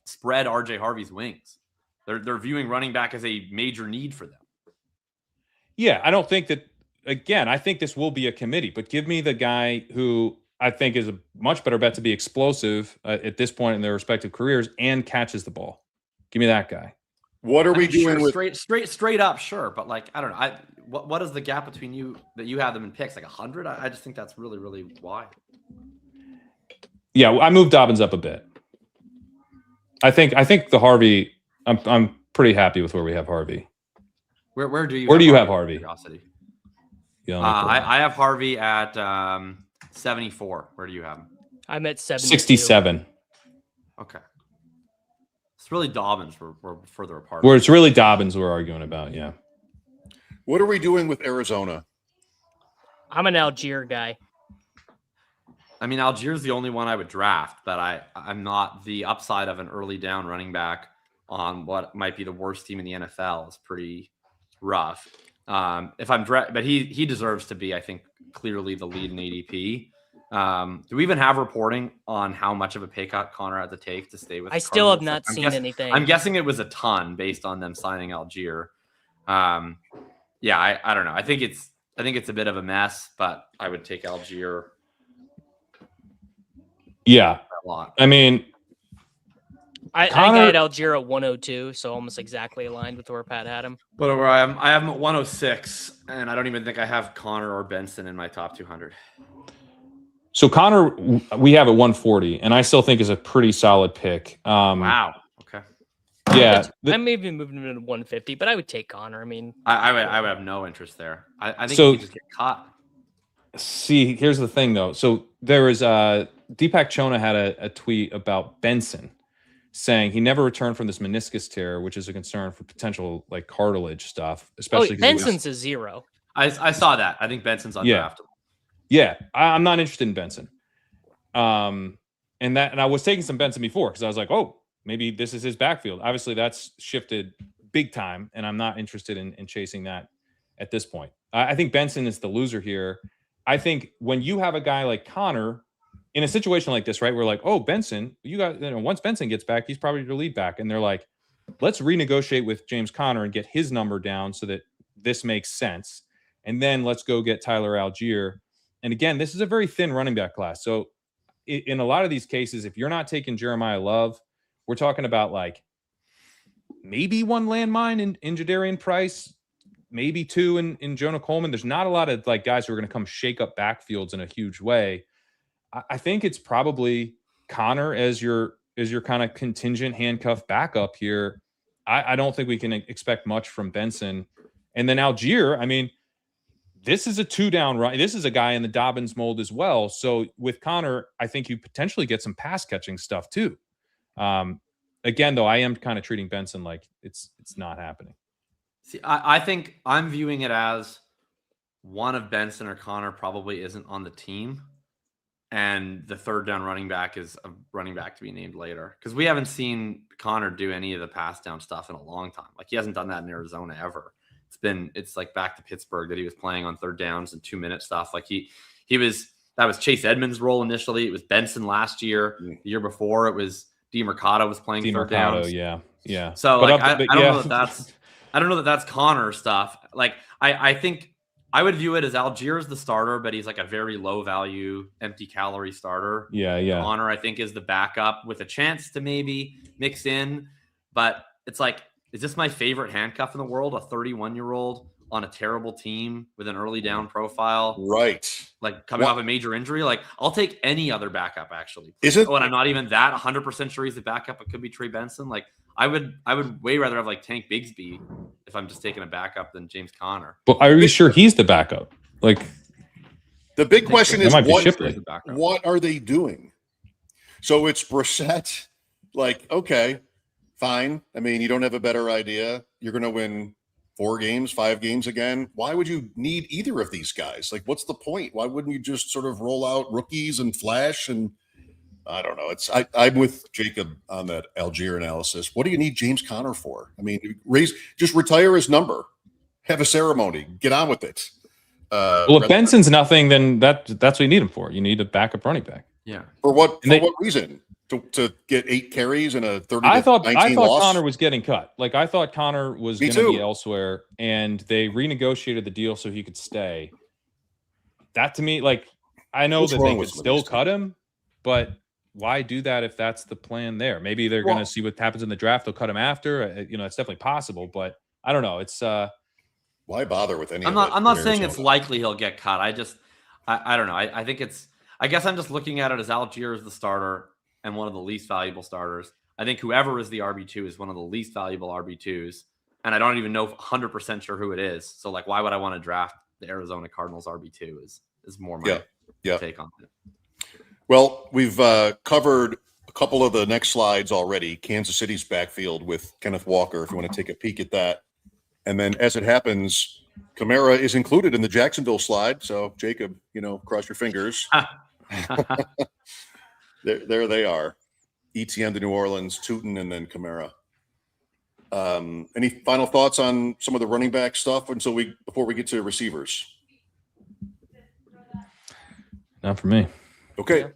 spread RJ Harvey's wings. They're viewing running back as a major need for them. Yeah, I don't think that. Again, I think this will be a committee, but give me the guy who I think is a much better bet to be explosive at this point in their respective careers and catches the ball. Give me that guy. What are we doing with straight up? Sure, but I don't know. What is the gap between you that you have them in picks? 100? I just think that's really, really wide. Yeah, I moved Dobbins up a bit. I think the Harvey. I'm pretty happy with where we have Harvey. Where do you have Harvey? Curiosity. Yeah, I have Harvey at 74. Where do you have him? I'm at 67. Okay. It's really Dobbins. We're further apart. Where it's really Dobbins we're arguing about. Yeah. What are we doing with Arizona? I'm an Allgeier guy. I mean, Allgeier's the only one I would draft, but I'm not the upside of an early down running back on what might be the worst team in the NFL is pretty rough. But he deserves to be, I think, clearly the lead in ADP. Do we even have reporting on how much of a pay cut Connor had to take to stay with? I still have not seen anything. I'm guessing it was a ton based on them signing Allgeier. Yeah, I don't know. I think it's a bit of a mess, but I would take Allgeier. Yeah, a lot. I mean, I think I had Allgeier at 102, so almost exactly aligned with where Pat had him. But where I have him at 106, and I don't even think I have Connor or Benson in my top 200. So Connor, we have at 140, and I still think is a pretty solid pick. Wow. Okay. Yeah, I may be moving him to 150, but I would take Connor. I mean, I would have no interest there. I think he could just get caught. See, here's the thing, though. So there was Deepak Chona had a tweet about Benson saying he never returned from this meniscus tear, which is a concern for potential like cartilage stuff, especially. Benson's a 0. I saw that. I think Benson's undraftable. Yeah, I'm not interested in Benson. And I was taking some Benson before because I was like, oh, maybe this is his backfield. Obviously, that's shifted big time, and I'm not interested in chasing that at this point. I think Benson is the loser here. I think when you have a guy like Connor in a situation like this, right, we're like, oh, Benson, once Benson gets back, he's probably your lead back. And they're like, let's renegotiate with James Conner and get his number down so that this makes sense. And then let's go get Tyler Allgeier. And again, this is a very thin running back class. So in a lot of these cases, if you're not taking Jeremiah Love, we're talking about like maybe one landmine in Jadarian Price, maybe two in Jonah Coleman. There's not a lot of like guys who are going to come shake up backfields in a huge way. I think it's probably Connor as your kind of contingent handcuff backup here. I don't think we can expect much from Benson. And then Allgeier, I mean, this is a 2-down run. This is a guy in the Dobbins mold as well. So with Connor, I think you potentially get some pass catching stuff too. Again, though, I am kind of treating Benson like it's not happening. See, I think I'm viewing it as one of Benson or Connor probably isn't on the team. And the third down running back is a running back to be named later. Because we haven't seen Connor do any of the pass down stuff in a long time. Like he hasn't done that in Arizona ever. It's like back to Pittsburgh that he was playing on third downs and 2-minute stuff. Like that was Chase Edmonds' role initially. It was Benson last year. The year before it was DeMercado was playing third downs. Yeah. So like I don't know that that's Connor stuff. Like I think I would view it as Allgeier is the starter, but he's like a very low value, empty calorie starter. Yeah. Connor, I think, is the backup with a chance to maybe mix in. But it's like, is this my favorite handcuff in the world? A 31-year-old on a terrible team with an early down profile. Right. Like coming off a major injury. Like I'll take any other backup actually. Is it? Oh, and I'm not even that 100% sure he's the backup. It could be Trey Benson. Like I would way rather have like Tank Bigsby if I'm just taking a backup than James Conner. But are you sure he's the backup? Like the big question is what are they doing? So it's Brissett. Like, okay, fine. I mean, you don't have a better idea. You're going to win 4 games, 5 games again. Why would you need either of these guys? Like, what's the point? Why wouldn't you just sort of roll out rookies and flash? And I don't know. I'm with Jacob on that Allgeier analysis. What do you need James Conner for? I mean, just retire his number, have a ceremony, get on with it. Well, if Benson's nothing, then that's what you need him for. You need a backup running back. Yeah. For what reason? To get 8 carries and a 30 I thought loss? Connor was getting cut. Like I thought Connor was going to be elsewhere, and they renegotiated the deal so he could stay. That to me, like I know that they could still cut him, but why do that if that's the plan there? Maybe they're going to see what happens in the draft. They'll cut him after. It's definitely possible, but I don't know. It's why bother with any? I'm not saying it's likely he'll get cut. I don't know. I think I guess I'm just looking at it as Allgeier is the starter and one of the least valuable starters. I think whoever is the RB2 is one of the least valuable RB2s. And I don't even know 100% sure who it is. So, like, why would I want to draft the Arizona Cardinals RB2 is more my take on it. Well, we've covered a couple of the next slides already. Kansas City's backfield with Kenneth Walker, if you want to take a peek at that. And then as it happens, Kamara is included in the Jacksonville slide. So, Jacob, cross your fingers. There they are. Etienne to New Orleans, Tuten, and then Kamara. Any final thoughts on some of the running back stuff before we get to receivers? Not for me. Okay.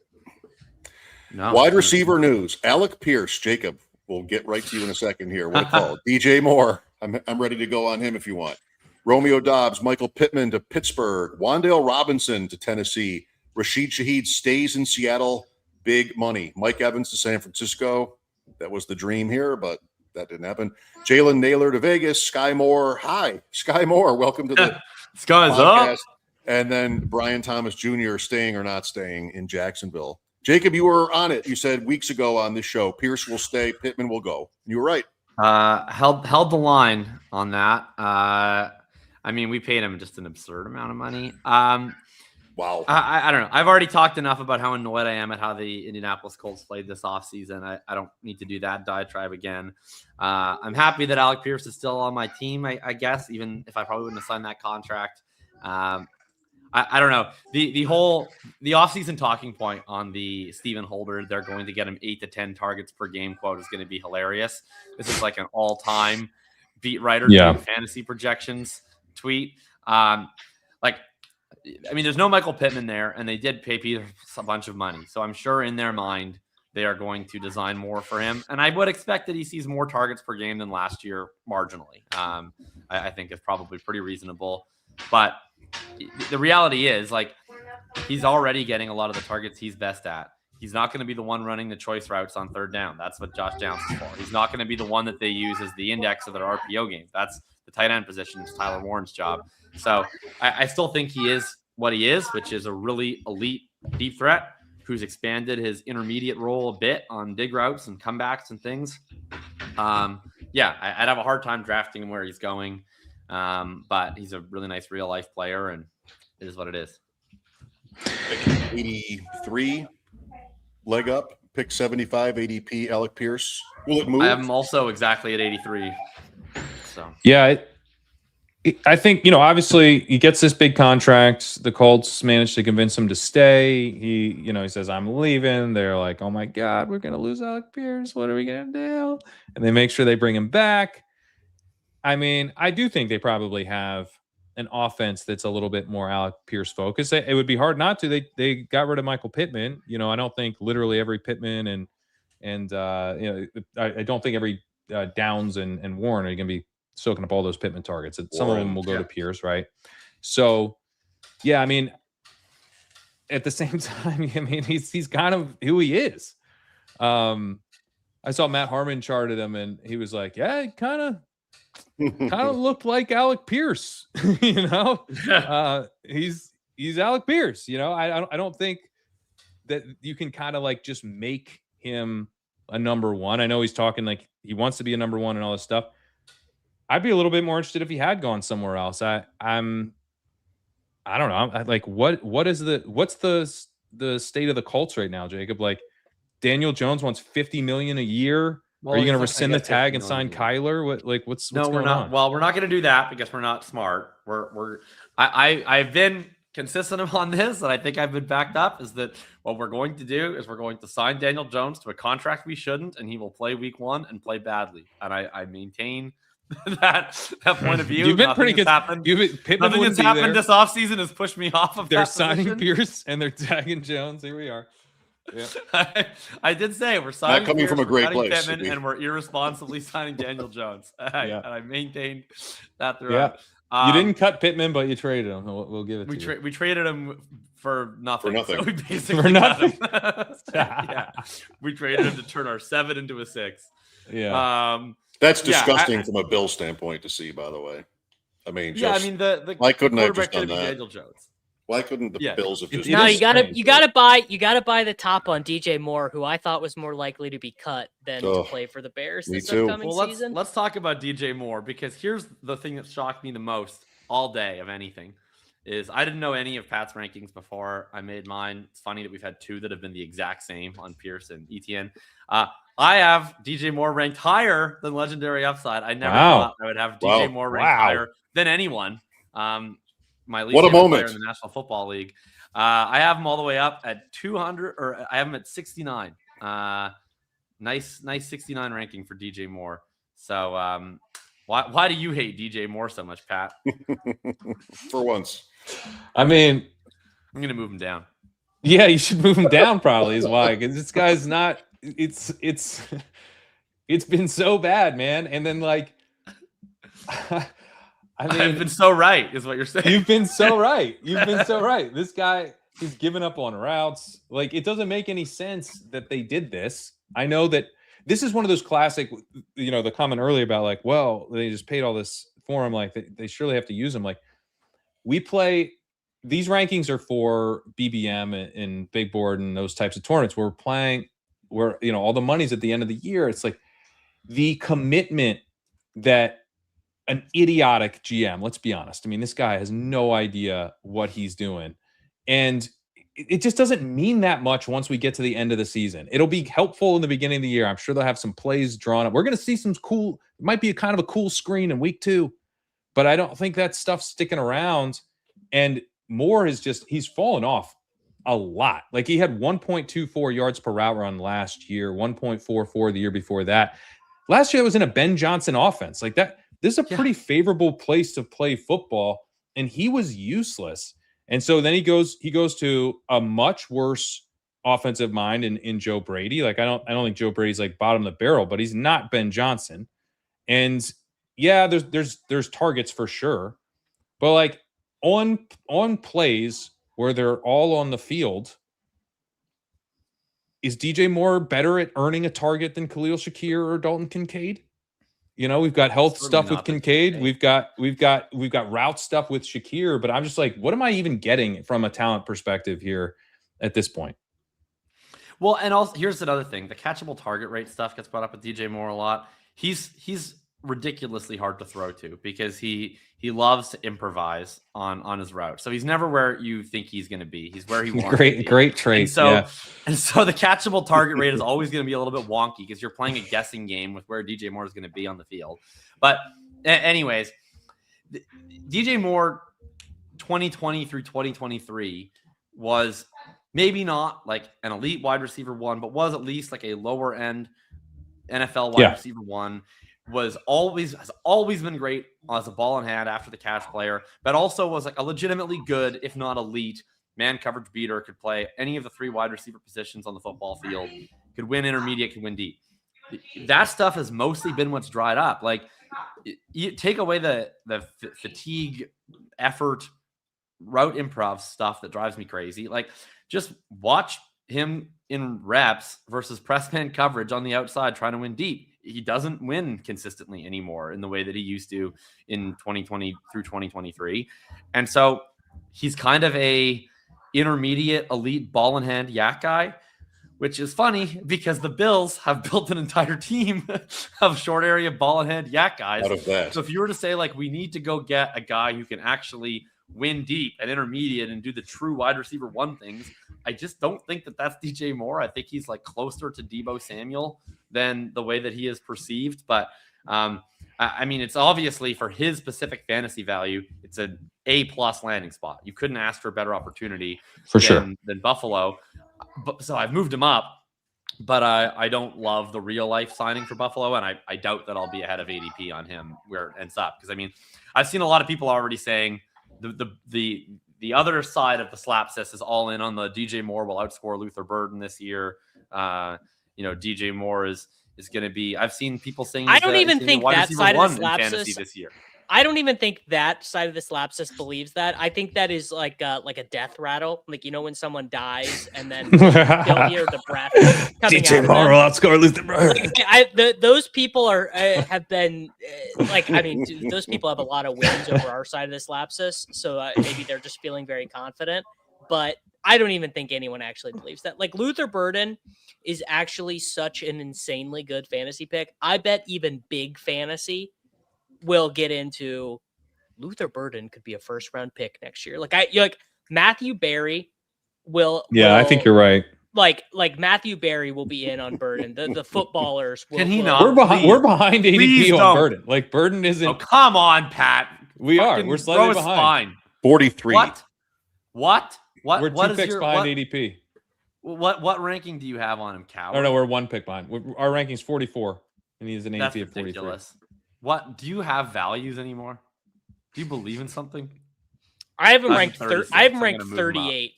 No. Wide receiver news. Alec Pierce, Jacob, we'll get right to you in a second here. What a call. DJ Moore. I'm ready to go on him if you want. Romeo Dobbs, Michael Pittman to Pittsburgh, Wan'Dale Robinson to Tennessee, Rashid Shaheed stays in Seattle, big money. Mike Evans to San Francisco. That was the dream here, but that didn't happen. Jalen Naylor to Vegas, Sky Moore. Hi, Sky Moore. Welcome to the Sky's podcast. up. And then Brian Thomas Jr. staying or not staying in Jacksonville. Jacob, you were on it. You said weeks ago on this show, Pierce will stay, Pittman will go. You were right. Held the line on that. I mean, we paid him just an absurd amount of money. Wow. I don't know. I've already talked enough about how annoyed I am at how the Indianapolis Colts played this offseason. I don't need to do that diatribe again. I'm happy that Alec Pierce is still on my team, I guess, even if I probably wouldn't have signed that contract. I don't know. The offseason talking point on the Stephen Holder, they're going to get him 8 to 10 targets per game quote is going to be hilarious. This is like an all-time beat writer doing fantasy projections tweet. There's no Michael Pittman there, and they did pay Peter a bunch of money. So I'm sure in their mind they are going to design more for him. And I would expect that he sees more targets per game than last year marginally. I think is probably pretty reasonable. But the reality is, he's already getting a lot of the targets he's best at. He's not going to be the one running the choice routes on third down. That's what Josh Downs is for. He's not going to be the one that they use as the index of their RPO games. That's the tight end position. It's Tyler Warren's job. So I still think he is what he is, which is a really elite deep threat who's expanded his intermediate role a bit on dig routes and comebacks and things. I'd have a hard time drafting him where he's going. But he's a really nice real life player, and it is what it is. 83 leg up, pick 75 ADP Alec Pierce. Will it move? I have him also exactly at 83. So yeah, I think, obviously he gets this big contract. The Colts managed to convince him to stay. He says, I'm leaving. They're like, oh my God, we're going to lose Alec Pierce. What are we going to do? And they make sure they bring him back. I mean, I do think they probably have an offense that's a little bit more Alec Pierce focused. It would be hard not to. They got rid of Michael Pittman. I don't think literally every Pittman and I don't think every Downs and Warren are going to be soaking up all those Pittman targets. Some of them will go to Pierce, right? So, yeah, I mean, at the same time, I mean, he's kind of who he is. I saw Matt Harmon charted him, and he was like, yeah, it kind of looked like Alec Pierce. He's Alec Pierce. I don't think that you can kind of just make him a number one. I know he's talking like he wants to be a number one and all this stuff. I'd be a little bit more interested if he had gone somewhere else. I don't know. What's the state of the Colts right now, Jacob? Daniel Jones wants $50 million a year. Well, are you going to rescind the tag and sign Kyler? What's no, we're going not. on? Well, we're not going to do that because we're not smart. I've been consistent on this, and I think I've been backed up. Is that what we're going to do? Is we're going to sign Daniel Jones to a contract we shouldn't, and he will play week 1 and play badly. And I maintain that point of view. You've been pretty good. Nothing that's happened this offseason has pushed me off of. They're that signing position. Pierce and they're tagging Jones. Here we are. Yeah. I did say we're signing coming Pierce, from a great place, Pittman, and we're irresponsibly signing Daniel Jones. And I maintained that throughout. You didn't cut Pittman, but you traded him. We'll give it to you. We traded him for nothing. For nothing. So we basically for nothing. Yeah, we traded him to turn our 7 into a 6. Yeah. That's disgusting from a Bill standpoint to see. By the way, I mean, the why couldn't I have just quarterback done could be that? Daniel Jones. Why couldn't the Bills have just? No, you gotta buy the top on DJ Moore, who I thought was more likely to be cut than to play for the Bears this upcoming season. Let's talk about DJ Moore, because here's the thing that shocked me the most all day of anything is I didn't know any of Pat's rankings before I made mine. It's funny that we've had two that have been the exact same on Pierce and Etienne. I have DJ Moore ranked higher than legendary upside. I never thought I would have DJ Moore ranked higher than anyone. My least favorite player in the National Football League. I have him all the way up at 200, or I have him at 69. Nice 69 ranking for DJ Moore. So why do you hate DJ Moore so much, Pat? For once. I mean, I'm going to move him down. Yeah, you should move him down probably is why. Because this guy's not – it's been so bad, man. And then, like – I mean, I've been so right, is what you're saying. You've been so right. This guy, he's given up on routes. Like, it doesn't make any sense that they did this. I know that this is one of those classic, the comment earlier about like, well, they just paid all this for him. Like, they surely have to use him. Like, these rankings are for BBM and Big Board and those types of tournaments. We're playing where, all the money's at the end of the year. It's like the commitment that an idiotic GM, let's be honest. I mean, this guy has no idea what he's doing. And it just doesn't mean that much once we get to the end of the season. It'll be helpful in the beginning of the year. I'm sure they'll have some plays drawn up. We're going to see some cool, it might be kind of a cool screen in week 2, but I don't think that stuff's sticking around. And Moore he's fallen off a lot. Like, he had 1.24 yards per route run last year, 1.44 the year before that. Last year it was in a Ben Johnson offense like that. This is a pretty favorable place to play football, and he was useless. And so then he goes to a much worse offensive mind in Joe Brady. Like, I don't think Joe Brady's like bottom of the barrel, but he's not Ben Johnson. And yeah, there's targets for sure, but like on plays where they're all on the field, is DJ Moore better at earning a target than Khalil Shakir or Dalton Kincaid? We've got health stuff with Kincaid. We've got route stuff with Shakir, but I'm just like, what am I even getting from a talent perspective here at this point? Well, and also here's another thing. The catchable target rate stuff gets brought up with DJ Moore a lot. He's ridiculously hard to throw to because he loves to improvise on his route. So he's never where you think he's going to be. He's where he wants to be. Great trait. And so the catchable target rate is always going to be a little bit wonky because you're playing a guessing game with where DJ Moore is going to be on the field. But anyways, DJ Moore 2020 through 2023 was maybe not like an elite wide receiver 1, but was at least like a lower end NFL wide receiver 1. Has always been great as a ball in hand after the catch player, but also was like a legitimately good, if not elite, man coverage beater, could play any of the 3 wide receiver positions on the football field, could win intermediate, could win deep. That stuff has mostly been what's dried up. Like, you take away the fatigue, effort, route improv stuff that drives me crazy. Like, just watch him in reps versus press man coverage on the outside trying to win deep. He doesn't win consistently anymore in the way that he used to in 2020 through 2023. And so he's kind of a intermediate elite ball in hand yak guy, which is funny because the Bills have built an entire team of short area ball in hand yak guys. Out of that. So if you were to say like, we need to go get a guy who can actually win deep and intermediate and do the true wide receiver 1 things, I just don't think that that's DJ Moore. I think he's like closer to Deebo Samuel than the way that he is perceived. But I mean, it's obviously for his specific fantasy value, it's an A+ landing spot. You couldn't ask for a better opportunity than Buffalo. So I've moved him up, but I don't love the real life signing for Buffalo. And I doubt that I'll be ahead of ADP on him where it ends up. Because I mean, I've seen a lot of people already saying the other side of the slapsis is all in on the DJ Moore will outscore Luther Burden this year. DJ Moore is going to be. I've seen people saying I don't even think that side of the slapsis this year. I don't even think that side of the slapsis believes that. I think that is like a death rattle. Like, you know, when someone dies and then they'll hear the breath coming DJ out Moore of them. outscore Luther Burden. Those people are have been those people have a lot of wins over our side of the slapsis. So maybe they're just feeling very confident. But I don't even think anyone actually believes that. Like, Luther Burden is actually such an insanely good fantasy pick. I bet even big fantasy will get into Luther Burden could be a first round pick next year. Like Matthew Berry will. Yeah, I think you're right. Like Matthew Berry will be in on Burden. The footballers will. Can he not? We're behind ADP Please on don't. Burden. Like, Burden isn't. Oh, come on, Pat. We are. Fucking We're slightly throw us behind. fine. 43. What? We're what two is picks your behind ADP. what ranking do you have on him, coward? No, we're one pick behind. Our ranking's 44, and he's an That's ADP of 43. ridiculous. What, do you have values anymore? Do you believe in something? I haven't I'm ranked. 36, I haven't I'm ranked gonna move him up. 38.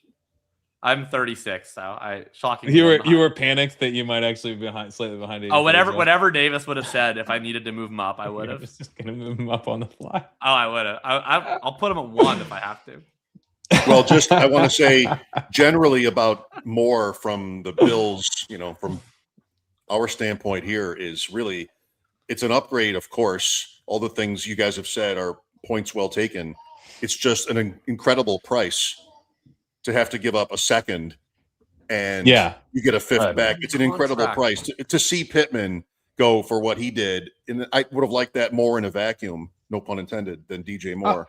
I'm 36, so I shocking. You were panicked that you might actually be slightly behind ADP. Oh, as well. whatever Davis would have said if I needed to move him up, I would I have. was just gonna move him up on the fly. Oh, I would have. I'll put him at 1 if I have to. Well, just I want to say generally about Moore from the Bills, from our standpoint here is really it's an upgrade, of course. All the things you guys have said are points well taken. It's just an incredible price to have to give up a second and you get a fifth back. It's an incredible price to see Pittman go for what he did. And I would have liked that more in a vacuum, no pun intended, than DJ Moore.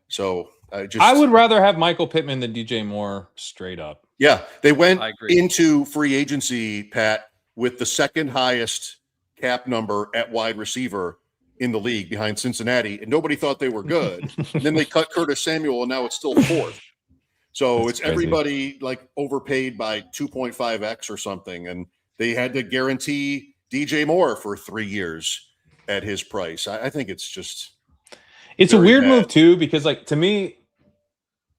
So I would rather have Michael Pittman than DJ Moore straight up. Yeah, they went into free agency, Pat, with the second highest cap number at wide receiver in the league behind Cincinnati, and nobody thought they were good. And then they cut Curtis Samuel, and now it's still fourth. So it's crazy. Everybody like overpaid by 2.5x or something, and they had to guarantee DJ Moore for 3 years at his price. I think it's just it's a weird move too, because like to me,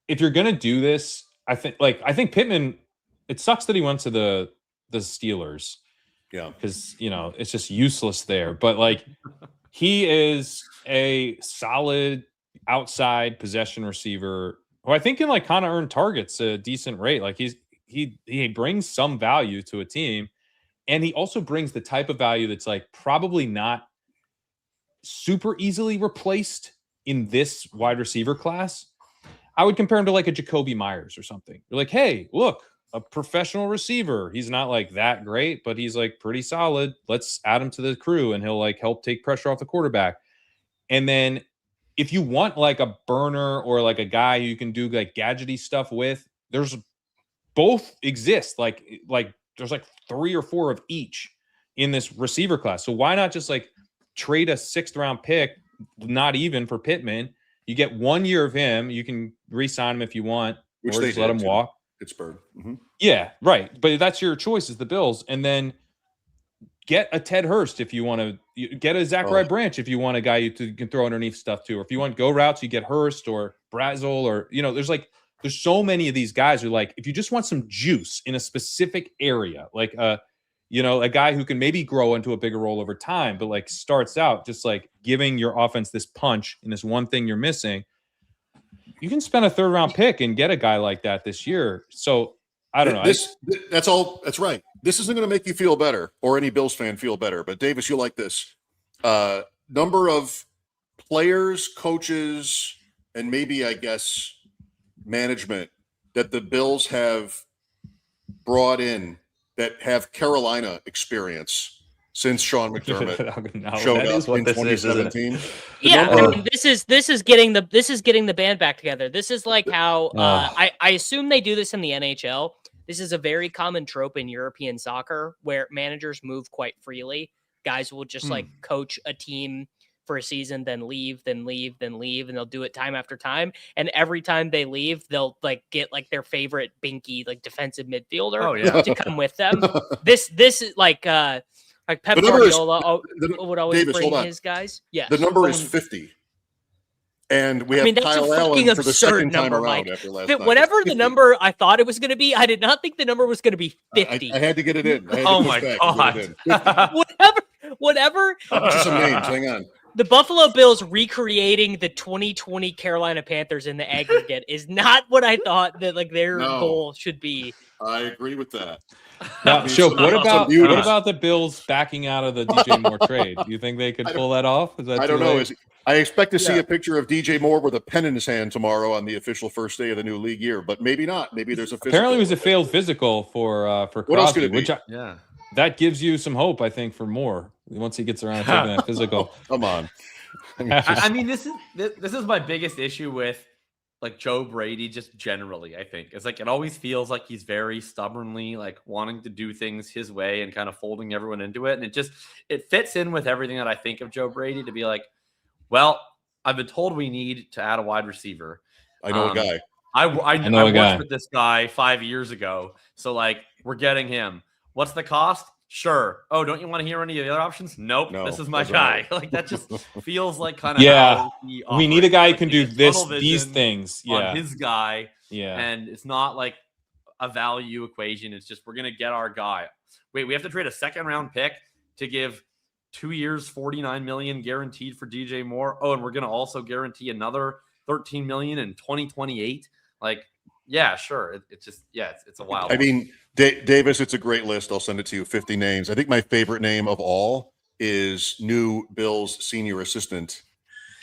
if you're gonna do this, I think Pittman. It sucks that he went to the Steelers. Yeah, because it's just useless there. But like he is a solid outside possession receiver who I think can like kind of earn targets at a decent rate. Like he brings some value to a team, and he also brings the type of value that's like probably not super easily replaced in this wide receiver class. I would compare him to like a Jacoby Myers or something. You're like, hey, look, a professional receiver. He's not like that great, but he's like pretty solid. Let's add him to the crew and he'll like help take pressure off the quarterback. And then if you want like a burner or like a guy who you can do like gadgety stuff with, there's both exist. Like there's like 3 or 4 of each in this receiver class. So why not just like trade a 6th round pick, not even for Pittman? You get 1 year of him. You can re-sign him if you want, which or they just let him walk. Pittsburgh. Mm-hmm. Yeah, right. But that's your choice, is the Bills. And then get a Ted Hurst if you want to. Get a Zachary Branch if you want a guy you can throw underneath stuff to. Or if you want go routes, you get Hurst or Brazel or there's so many of these guys who like if you just want some juice in a specific area, like a guy who can maybe grow into a bigger role over time, but like starts out just like giving your offense this punch in this one thing you're missing. You can spend a 3rd round pick and get a guy like that this year. So I don't know. That's all. That's right. This isn't going to make you feel better or any Bills fan feel better. But Davis, you'll like this. Number of players, coaches, and maybe I guess management that the Bills have brought in that have Carolina experience since Sean McDermott showed up in 2017. This is getting the band back together. This is like how I assume they do this in the NHL. This is a very common trope in European soccer where managers move quite freely. Guys will just like coach a team for a season, then leave, and they'll do it time after time. And every time they leave, they'll like get like their favorite binky like defensive midfielder to come with them. This is like Pep Guardiola would always bring his guys. Yeah, the number is 50. And we have Kyle Allen for the second time around after last night. Whatever the number I thought it was going to be, I did not think the number was going to be 50. I had to get it in. Oh my God. Whatever. Just some names. Hang on. The Buffalo Bills recreating the 2020 Carolina Panthers in the aggregate is not what I thought that their goal should be. I agree with that. Now, Shoke, what about the Bills backing out of the DJ Moore trade? Do you think they could pull that off? I don't know. I expect to see a picture of DJ Moore with a pen in his hand tomorrow on the official first day of the new league year, but maybe not. Maybe there's a physical. Apparently, it was a failed physical for Crosby. What else could it be? That gives you some hope, I think, for Moore once he gets around to taking that physical. Come on. I mean, this is my biggest issue with Joe Brady just generally. I think it's it always feels like he's very stubbornly wanting to do things his way and kind of folding everyone into it, and it fits in with everything that I think of Joe Brady to be well, I've been told we need to add a wide receiver. I know a guy. I worked with this guy 5 years ago, so we're getting him. What's the cost? Sure. Oh, don't you want to hear any of the other options? Nope. No, this is my guy. That just feels kind of how he operates. We need a guy who can do these things. On his guy. Yeah. And it's not a value equation. It's just we're gonna get our guy. Wait, we have to trade a second round pick to give 2 years, $49 million guaranteed for DJ Moore. Oh, and we're gonna also guarantee another $13 million in 2028. Yeah, sure. It's just it's a wild. I mean, Davis, it's a great list. I'll send it to you. 50 names. I think my favorite name of all is new Bills senior assistant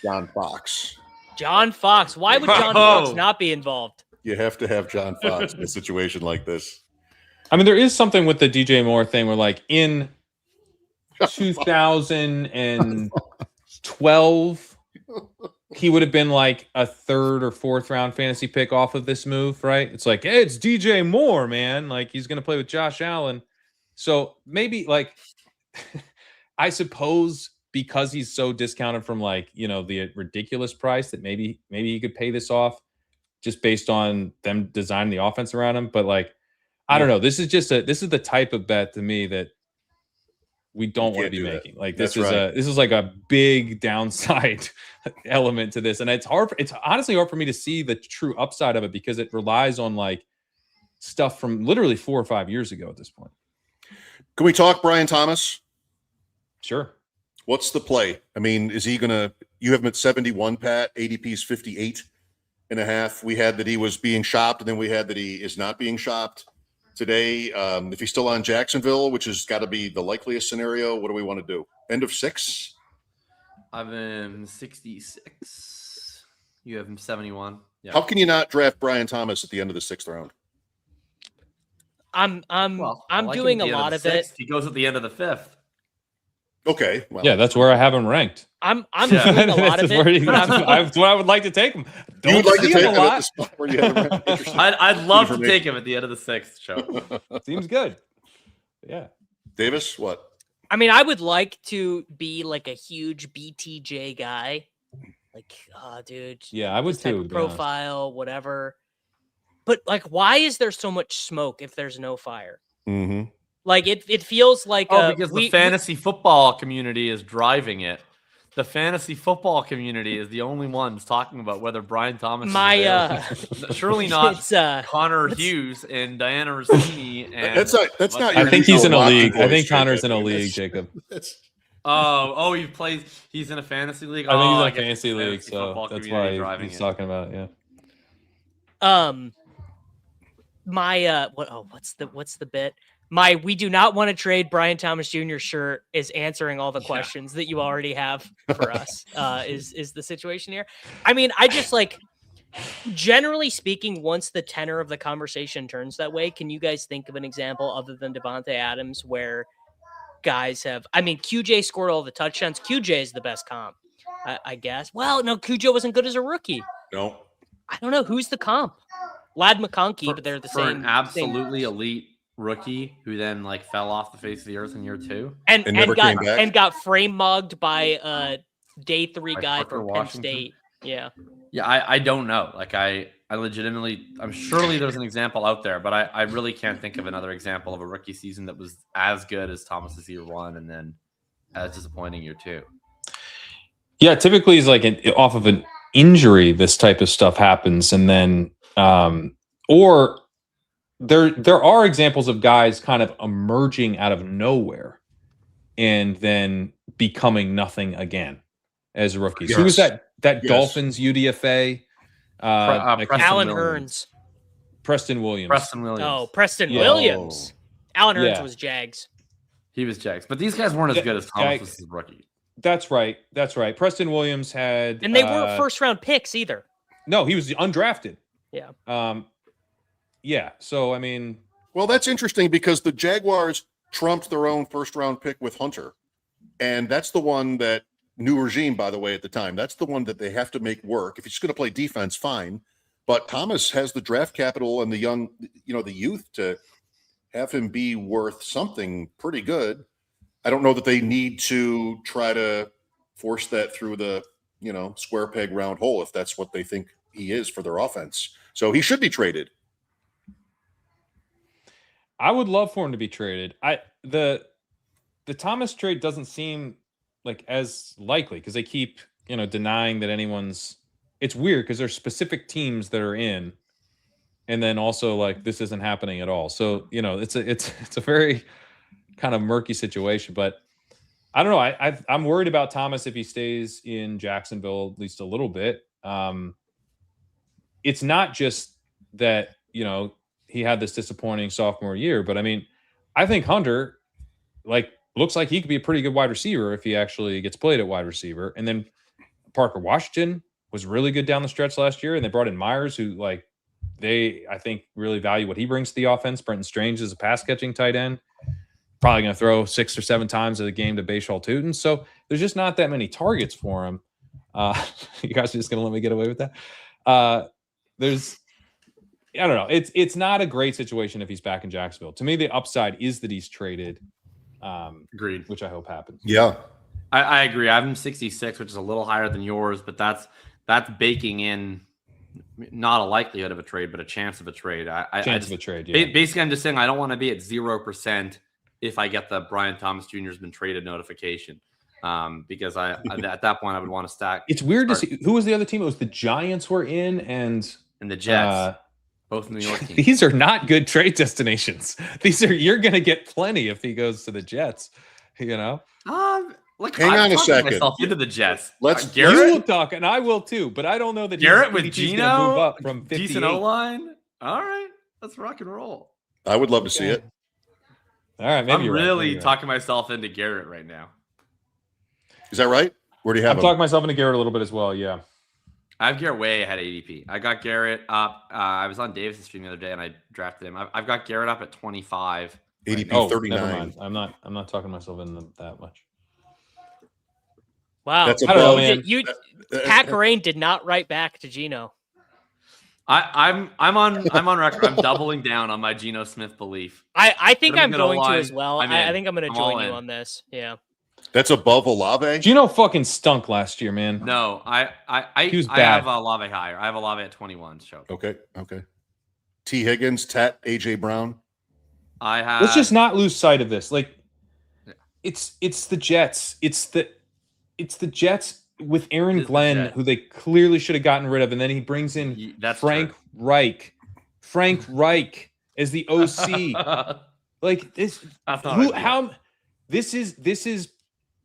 John Fox. John Fox. Why would John Fox not be involved? You have to have John Fox in a situation like this. I mean, there is something with the DJ Moore thing where in 2012. He would have been a third or fourth round fantasy pick off of this move, right? It's hey, it's DJ Moore, man. He's going to play with Josh Allen. So maybe I suppose because he's so discounted from the ridiculous price that maybe he could pay this off just based on them designing the offense around him. But I don't know. This is the type of bet to me that we don't want to be making. This is a big downside element to this. And it's honestly hard for me to see the true upside of it because it relies on stuff from literally 4 or 5 years ago at this point. Can we talk Brian Thomas? Sure. What's the play? I mean, is he gonna, you have him at 71, Pat, ADP's 58.5. We had that he was being shopped, and then we had that he is not being shopped. Today, if he's still on Jacksonville, which has got to be the likeliest scenario, what do we want to do? End of 6? I have him 66. You have him 71. Yeah. How can you not draft Brian Thomas at the end of the 6th round? I'm doing a lot of it. He goes at the end of the 5th. Okay. Well, yeah, that's where I have him ranked. I'm doing a lot of it. That's where I would like to take him. You would like to take him at the spot where you have him ranked. I'd love to take him at the end of the 6th show. Seems good. Yeah. Davis, what? I mean, I would like to be a huge BTJ guy. Dude. Yeah, I would too. Profile, whatever. But why is there so much smoke if there's no fire? Mm-hmm. It feels because the fantasy football community is driving it. The fantasy football community is the only ones talking about whether Brian Thomas is surely not Connor Hughes and Diana Rossini. And that's not. I think he's in a league. I think Connor's in a league, Jacob. He's in a fantasy league. I think he's in a fantasy league, so that's why he's talking about it. Yeah. What's the bit? We do not want to trade Brian Thomas Jr. shirt is answering all the questions that you already have for us. Is the situation here? I mean, I just generally speaking, once the tenor of the conversation turns that way, can you guys think of an example other than Devontae Adams where guys have? I mean, QJ scored all the touchdowns. QJ is the best comp, I guess. Well, no, QJ wasn't good as a rookie. No, I don't know who's the comp. Lad McConkey, but they're the same. For an absolutely elite rookie who then fell off the face of the earth in year 2 and got frame mugged by day 3 guy from Penn State. Yeah, I don't know. I legitimately, I'm surely there's an example out there, but I really can't think of another example of a rookie season that was as good as Thomas's year 1 and then as disappointing year 2. Yeah, typically it's off of an injury, this type of stuff happens, and then or there are examples of guys kind of emerging out of nowhere and then becoming nothing again. as rookies. Yes. Who was that Yes. Dolphins UDFA? Alan Hearns. Preston Williams. Oh, Preston Williams. Alan Hearns was Jags. He was Jags. But these guys weren't as good as Thomas was his rookie. That's right. Preston Williams had... And they weren't first-round picks either. No, he was undrafted. Yeah. Yeah, so, I mean... Well, that's interesting because the Jaguars trumped their own first-round pick with Hunter. And that's the one that... New regime, by the way, at the time. That's the one that they have to make work. If he's going to play defense, fine. But Thomas has the draft capital and the young, the youth to have him be worth something pretty good. I don't know that they need to try to force that through the, square peg round hole if that's what they think he is for their offense. So he should be traded. I would love for him to be traded. The Thomas trade doesn't seem like as likely because they keep, denying that anyone's. It's weird because there's specific teams that are in, and then also like this isn't happening at all. So it's a very kind of murky situation. But I don't know. I'm worried about Thomas if he stays in Jacksonville at least a little bit. It's not just that he had this disappointing sophomore year, but I mean, I think Hunter looks like he could be a pretty good wide receiver if he actually gets played at wide receiver. And then Parker Washington was really good down the stretch last year. And they brought in Myers, who I think really value what he brings to the offense. Brenton Strange is a pass catching tight end, probably going to throw 6 or 7 times a game to Bhayshul Tuten. So there's just not that many targets for him. You guys are just going to let me get away with that. I don't know. It's not a great situation if he's back in Jacksonville. To me, the upside is that he's traded. Agreed. Which I hope happens. Yeah. I agree. I have him 66, which is a little higher than yours, but that's baking in not a likelihood of a trade, but a chance of a trade. Chance of a trade, yeah. Basically, I'm just saying I don't want to be at 0% if I get the Brian Thomas Jr. has been traded notification. Because at that point I would want to stack. It's weird to see who was the other team. It was the Giants were in and the Jets. Both New York teams. These are not good trade destinations. You're going to get plenty if he goes to the Jets. Hang on a second. Myself into the Jets. You will talk, and I will too. But I don't know that Garrett with Geno move up from 58. Decent O-line. All right, let's rock and roll. I would love to see it. All right, maybe I'm really talking myself into Garrett right now. Is that right? Where do you have him? I'm talking myself into Garrett a little bit as well. Yeah. I have Garrett way ahead of ADP. I got Garrett up. I was on Davis' stream the other day, and I drafted him. I've got Garrett up at 25. ADP 39. Never mind. I'm not talking myself into that much. Wow. That's Pat Corain did not write back to Geno. I'm on record. I'm doubling down on my Geno Smith belief. I think I'm going to as well. I think I'm going to join you on this. Yeah. That's above Olave. Geno fucking stunk last year, man. No, I bad. have Olave higher. I have Olave at 21. So okay. T. Higgins, Tet, AJ Brown. Let's just not lose sight of this. It's the Jets. It's the Jets with Aaron Glenn, who they clearly should have gotten rid of, and then he brings in Frank Reich. Frank Reich as the OC. This. That's not how.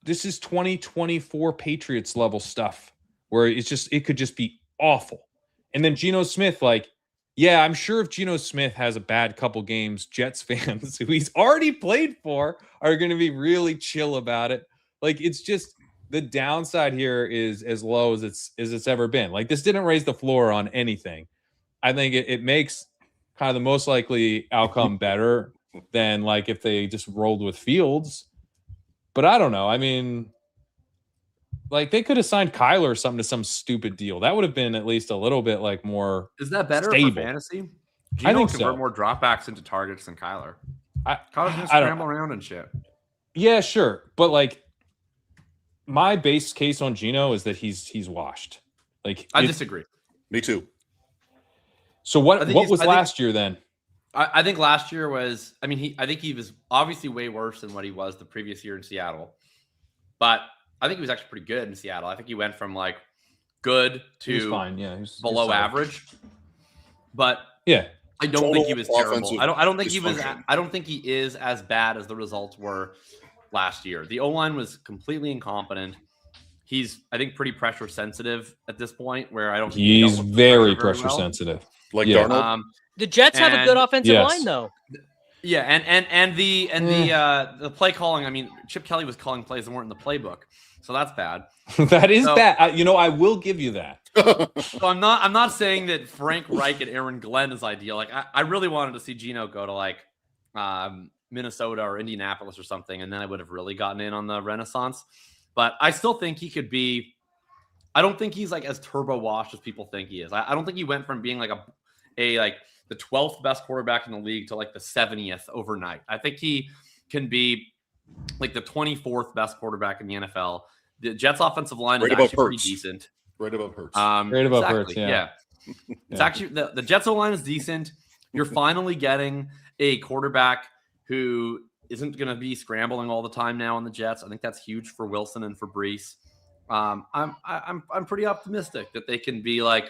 This is 2024 Patriots level stuff where it could just be awful. And then Geno Smith, I'm sure if Geno Smith has a bad couple games, Jets fans who he's already played for are going to be really chill about it. It's just the downside here is as low as it's ever been. This didn't raise the floor on anything. I think it makes kind of the most likely outcome better than if they just rolled with Fields. But I don't know. I mean, they could have signed Kyler or something to some stupid deal. That would have been at least a little bit more. Is that better stable. For fantasy? I think convert so. more dropbacks into targets than Kyler. Kyler's gonna I don't scramble around and shit. Yeah, sure, but my base case on Geno is that he's washed. I disagree. Me too. So what was last year then? I think last year was. I think he was obviously way worse than what he was the previous year in Seattle, but I think he was actually pretty good in Seattle. I think he went from good to he was fine. Yeah, he was below average. But yeah, I don't think he was terrible. I don't think he was. I don't think he is as bad as the results were last year. The O-line was completely incompetent. he's, I think, pretty pressure sensitive at this point. Where I don't think he's very pressure sensitive. Like Darnold. The Jets have a good offensive line, though. Yeah, and the play calling. I mean, Chip Kelly was calling plays that weren't in the playbook, so that's bad. That is bad. I will give you that. So I'm not saying that Frank Reich and Aaron Glenn is ideal. Like I really wanted to see Geno go to like Minnesota or Indianapolis or something, and then I would have really gotten in on the Renaissance. But I still think he could be. I don't think he's like as turbo washed as people think he is. I don't think he went from being like a like the 12th best quarterback in the league to like the 70th overnight. I think he can be like the 24th best quarterback in the NFL. The Jets offensive line is actually pretty decent. Right above Hurts. Right above Hurts, yeah. It's actually the Jets O-line is decent. You're finally getting a quarterback who isn't going to be scrambling all the time now on the Jets. I think that's huge for Wilson and for Brees. I'm pretty optimistic that they can be like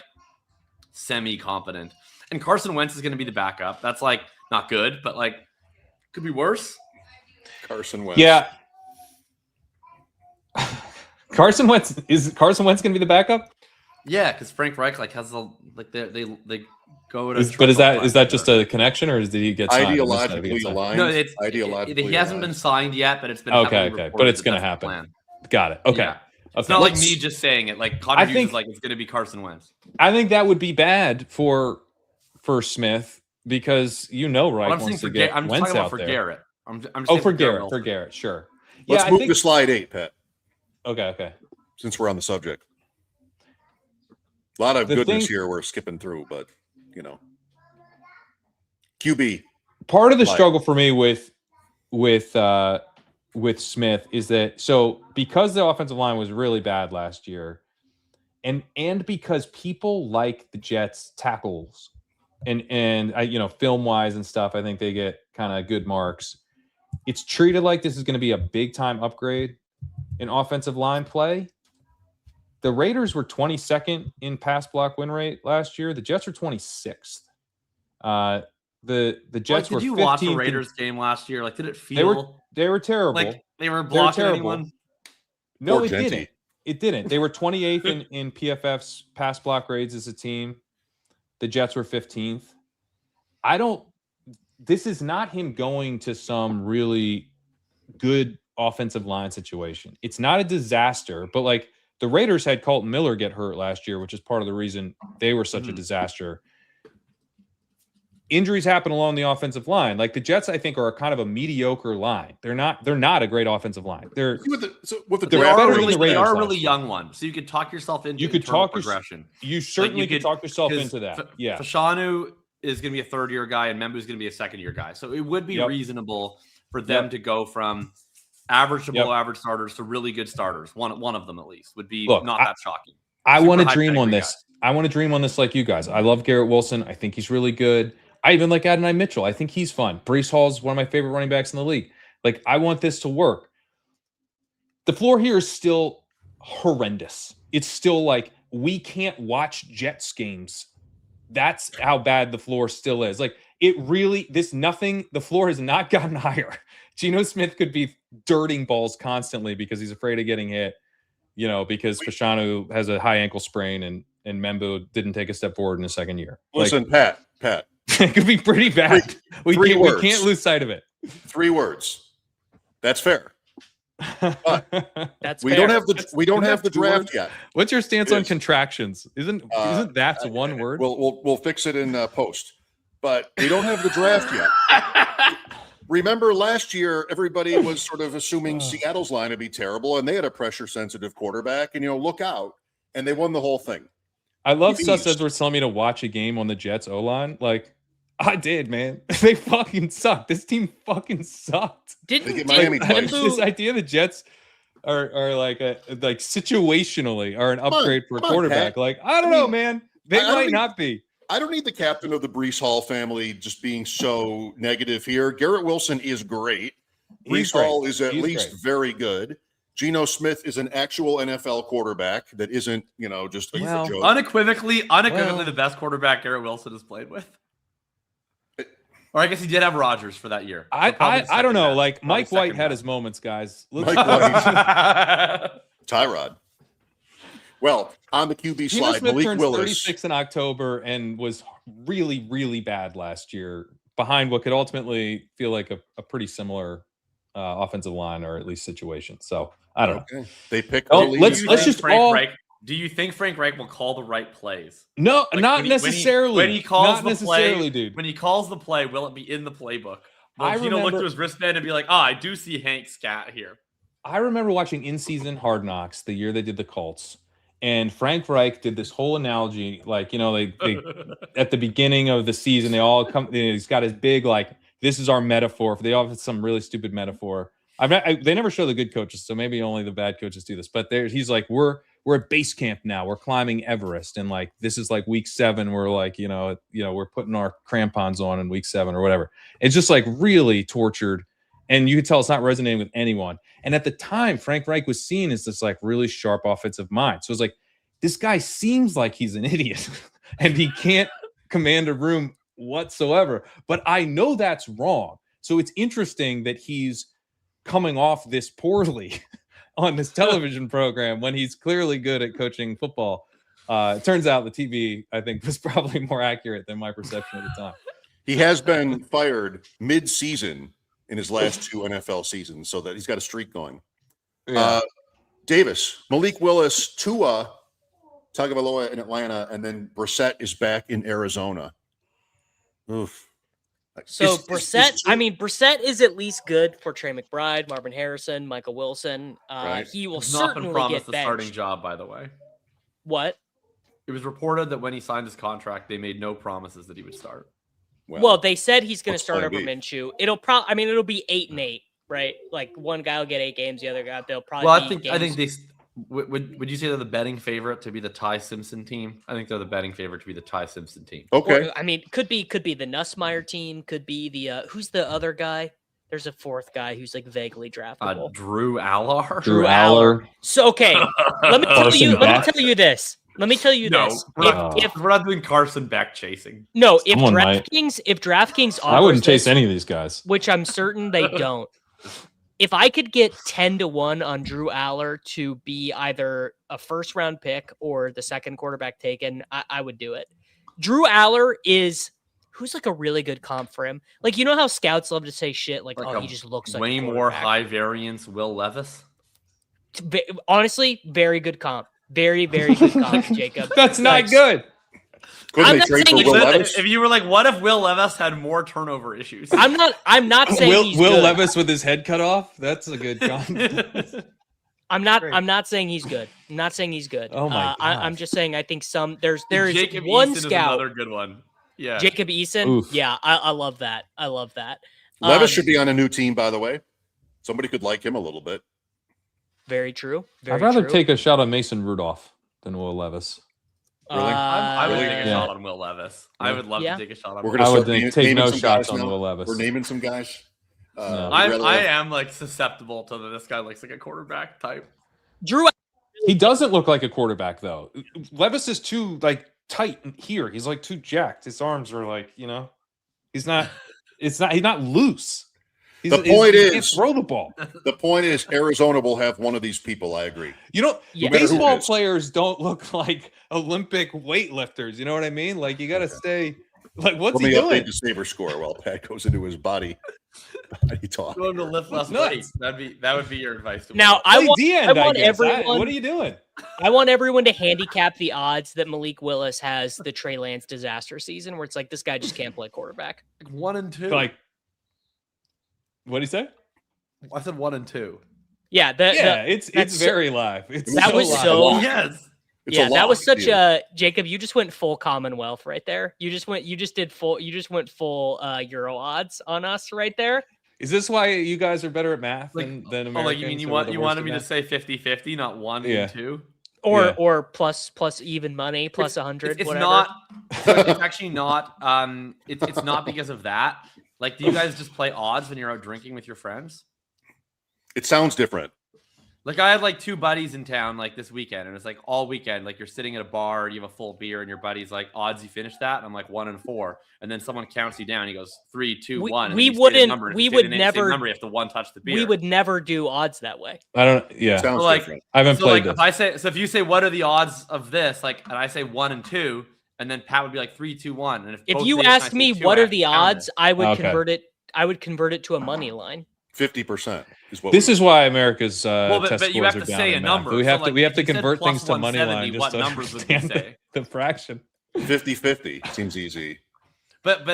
semi-competent. And Carson Wentz is going to be the backup. That's like not good, but like could be worse. Carson Wentz. Yeah. Carson Wentz going to be the backup? Yeah, because Frank Reich like has the like they go to. Is that just a connection, or did he get signed? Ideologically aligned? No, ideologically he hasn't been signed yet, but it's been okay. But it's going to happen. Plan. Got it. Okay. Yeah. It's not like me just saying it. Like Connor Hughes is like it's going to be Carson Wentz. I think that would be bad for Smith because Reich wants to get Wentz out for there. Garrett. For Garrett, sure. Let's move to slide 8, Pat. Okay. Since we're on the subject, a lot of goodness here we're skipping through, but QB. Part of the struggle for me with Smith is that because the offensive line was really bad last year, and because people like the Jets tackles and film wise and stuff, I think they get kind of good marks. It's treated like this is going to be a big time upgrade in offensive line play. The Raiders were 22nd in pass block win rate last year. The Jets were 26th. The Jets were 15th. Did you watch the Raiders game last year? Like, did it feel they were terrible? Like they were blocking anyone? No, it didn't. It didn't. They were 28th in PFF's pass block grades as a team. The Jets were 15th. This is not him going to some really good offensive line situation. It's not a disaster, but like the Raiders had Colton Miller get hurt last year, which is part of the reason they were such a disaster. Injuries happen along the offensive line. Like the Jets, I think, are a kind of a mediocre line. They're not a great offensive line. They are a really young one. So you could talk yourself into progression. You certainly could talk yourself into that. Yeah. Fashanu is going to be a third-year guy, and Membu is going to be a second-year guy. So it would be reasonable for them to go from average to below average starters to really good starters. One of them at least would be not that shocking. I want to dream on this. Guys. I want to dream on this like you guys. I love Garrett Wilson. I think he's really good. I even like Adonai Mitchell. I think he's fun. Breece Hall is one of my favorite running backs in the league. Like, I want this to work. The floor here is still horrendous. It's still like, we can't watch Jets games. That's how bad the floor still is. Like, the floor has not gotten higher. Geno Smith could be dirting balls constantly because he's afraid of getting hit, because Fashanu has a high ankle sprain and Membu didn't take a step forward in his second year. Listen, Pat. It could be pretty bad. We can't lose sight of it. 3 words. That's fair. But That's we fair. don't have the draft yet. What's your stance on contractions? Isn't that one word? We'll fix it in post. But we don't have the draft yet. Remember last year, everybody was sort of assuming Seattle's line would be terrible, and they had a pressure-sensitive quarterback, and look out, and they won the whole thing. I love Suss Edwards telling me to watch a game on the Jets O-line. Like, I did, man. They fucking sucked. This team fucking sucked. This idea the Jets are like situationally are an upgrade for a quarterback. Like, I don't know, man. They might not be. I don't need the captain of the Breece Hall family just being so negative here. Garrett Wilson is great. Breece Hall is at least very good. Geno Smith is an actual NFL quarterback that isn't, just a joke. Unequivocally the best quarterback Garrett Wilson has played with. Or I guess he did have Rodgers for that year. So I don't know. Like Mike White had his moments, guys. Mike White. Tyrod. Well, on the QB Geno slide, Smith Malik turns Willis. 36 in October and was really, really bad last year behind what could ultimately feel like a pretty similar offensive line or at least situation. So I don't know. They pick. Let's just all. Do you think Frank Reich will call the right plays? No, not necessarily. When he calls not the necessarily, play, dude. When he calls the play, will it be in the playbook? Will Geno look to his wristband and be like, I do see Hank scat here. I remember watching in-season Hard Knocks the year they did the Colts, and Frank Reich did this whole analogy, like, they at the beginning of the season, they all come. He's got his big, like, this is our metaphor. They all have some really stupid metaphor. They never show the good coaches, so maybe only the bad coaches do this. But he's like, we're at base camp now. We're climbing Everest, and like this is like week 7. We're like, we're putting our crampons on in week 7 or whatever. It's just like really tortured, and you can tell it's not resonating with anyone. And at the time, Frank Reich was seen as this like really sharp offensive mind. So it's like, this guy seems like he's an idiot, and he can't command a room whatsoever. But I know that's wrong. So it's interesting that he's coming off this poorly on this television program when he's clearly good at coaching football. It turns out the TV, I think, was probably more accurate than my perception at the time. He has been fired mid-season in his last 2 NFL seasons, so that he's got a streak going. Yeah. Davis, Malik Willis, Tua Tagovailoa in Atlanta, and then Brissett is back in Arizona. Oof. So Brissett is at least good for Trey McBride, Marvin Harrison, Michael Wilson. Right. He will He's not been certainly promised get the starting benched. job, by the way. What? It was reported that when he signed his contract, they made no promises that he would start. Well, they said he's going to start over plan B? Minshew. It'll be 8-8, right? Like one guy will get 8 games, the other guy they'll probably. Well, I think they would you say they're the betting favorite to be the Ty Simpson team? I think they're the betting favorite to be the Ty Simpson team. Okay. Or, could be the Nussmeier team. Could be the who's the other guy? There's a fourth guy who's like vaguely draftable. Drew Aller. Drew Aller. So okay, let me tell you this. If we're not doing Carson Beck chasing. No, if Someone DraftKings offers I wouldn't chase this, any of these guys. which I'm certain they don't. If I could get 10-1 on Drew Aller to be either a first round pick or the second quarterback taken, I would do it. Drew Aller who's like a really good comp for him. Like, you know how scouts love to say shit like he just looks like way more high variance Will Levis. Honestly, very good comp. Very, very good comp, Jacob. That's not good. Couldn't they trade for Will Levis? If you were like, what if Will Levis had more turnover issues? I'm not saying he's Will good. Levis with his head cut off. That's a good comp. I'm not saying he's good. I'm not saying he's good. Oh my God. I'm just saying I think there is Jacob one Eason scout. is another good one. Yeah, Jacob Eason. Oof. Yeah, I love that. I love that. Levis should be on a new team, by the way. Somebody could like him a little bit. Very true. I'd rather take a shot on Mason Rudolph than Will Levis. Really? I would Really? take a shot on Will Levis. I would love to take a shot on. We're Will gonna I Levis. would start take no some shots guys on now. Will Levis. We're naming some guys. No. I am like susceptible to this guy looks like a quarterback type. Drew. He doesn't look like a quarterback though. Levis is too like tight here. He's like too jacked. His arms are like, he's not. He's not loose. He can't throw the ball. The point is, Arizona will have one of these people. I agree. Baseball players don't look like Olympic weightlifters. You know what I mean? Like you got to stay. Like what's he doing? Update the saver score while Pat goes into his body talk. Go to lift less weight. That would be your advice. To Now I want everyone. What are you doing? I want everyone to handicap the odds that Malik Willis has the Trey Lance disaster season, where it's like this guy just can't play quarterback. like 1 and 2. Like, what did he say? I said 1 and 2. Yeah, it's very live. That was so. Yes. That was such a Jacob. You just went full Commonwealth right there. You just went full Euro odds on us right there. Is this why you guys are better at math than Americans? Like you mean you wanted me to say 50-50, not 1 and 2? Or plus even money, plus 100. It's whatever. not. It's actually not. It's not because of that. Like, do you guys just play odds when you're out drinking with your friends? It sounds different. Like I had like two buddies in town like this weekend, and it's like all weekend. Like you're sitting at a bar, you have a full beer, and your buddy's like, "Odds you finish that?" And I'm like 1 and 4, and then someone counts you down. He goes 3, 2, 1. And We you say the wouldn't. number, and We if you say would the same never. number. You have to one touch the beer. We would never do odds that way. I don't. Yeah. Sounds So, like, different. I haven't So played like this. if I say, so if you say what are the odds of this, like, and I say 1 and 2, and then Pat would be like 3, 2, 1. And If both you days and I asked say me 2, what I are have the to count odds, it. I would Okay. convert it. I would convert it to a money line. 50% is what This is why America's Well, test but you scores have are to down say in a math. number. We So, have to like, we have if to you said convert plus things to money 170, line just what to numbers would you understand say? the fraction. 50-50. Seems easy. But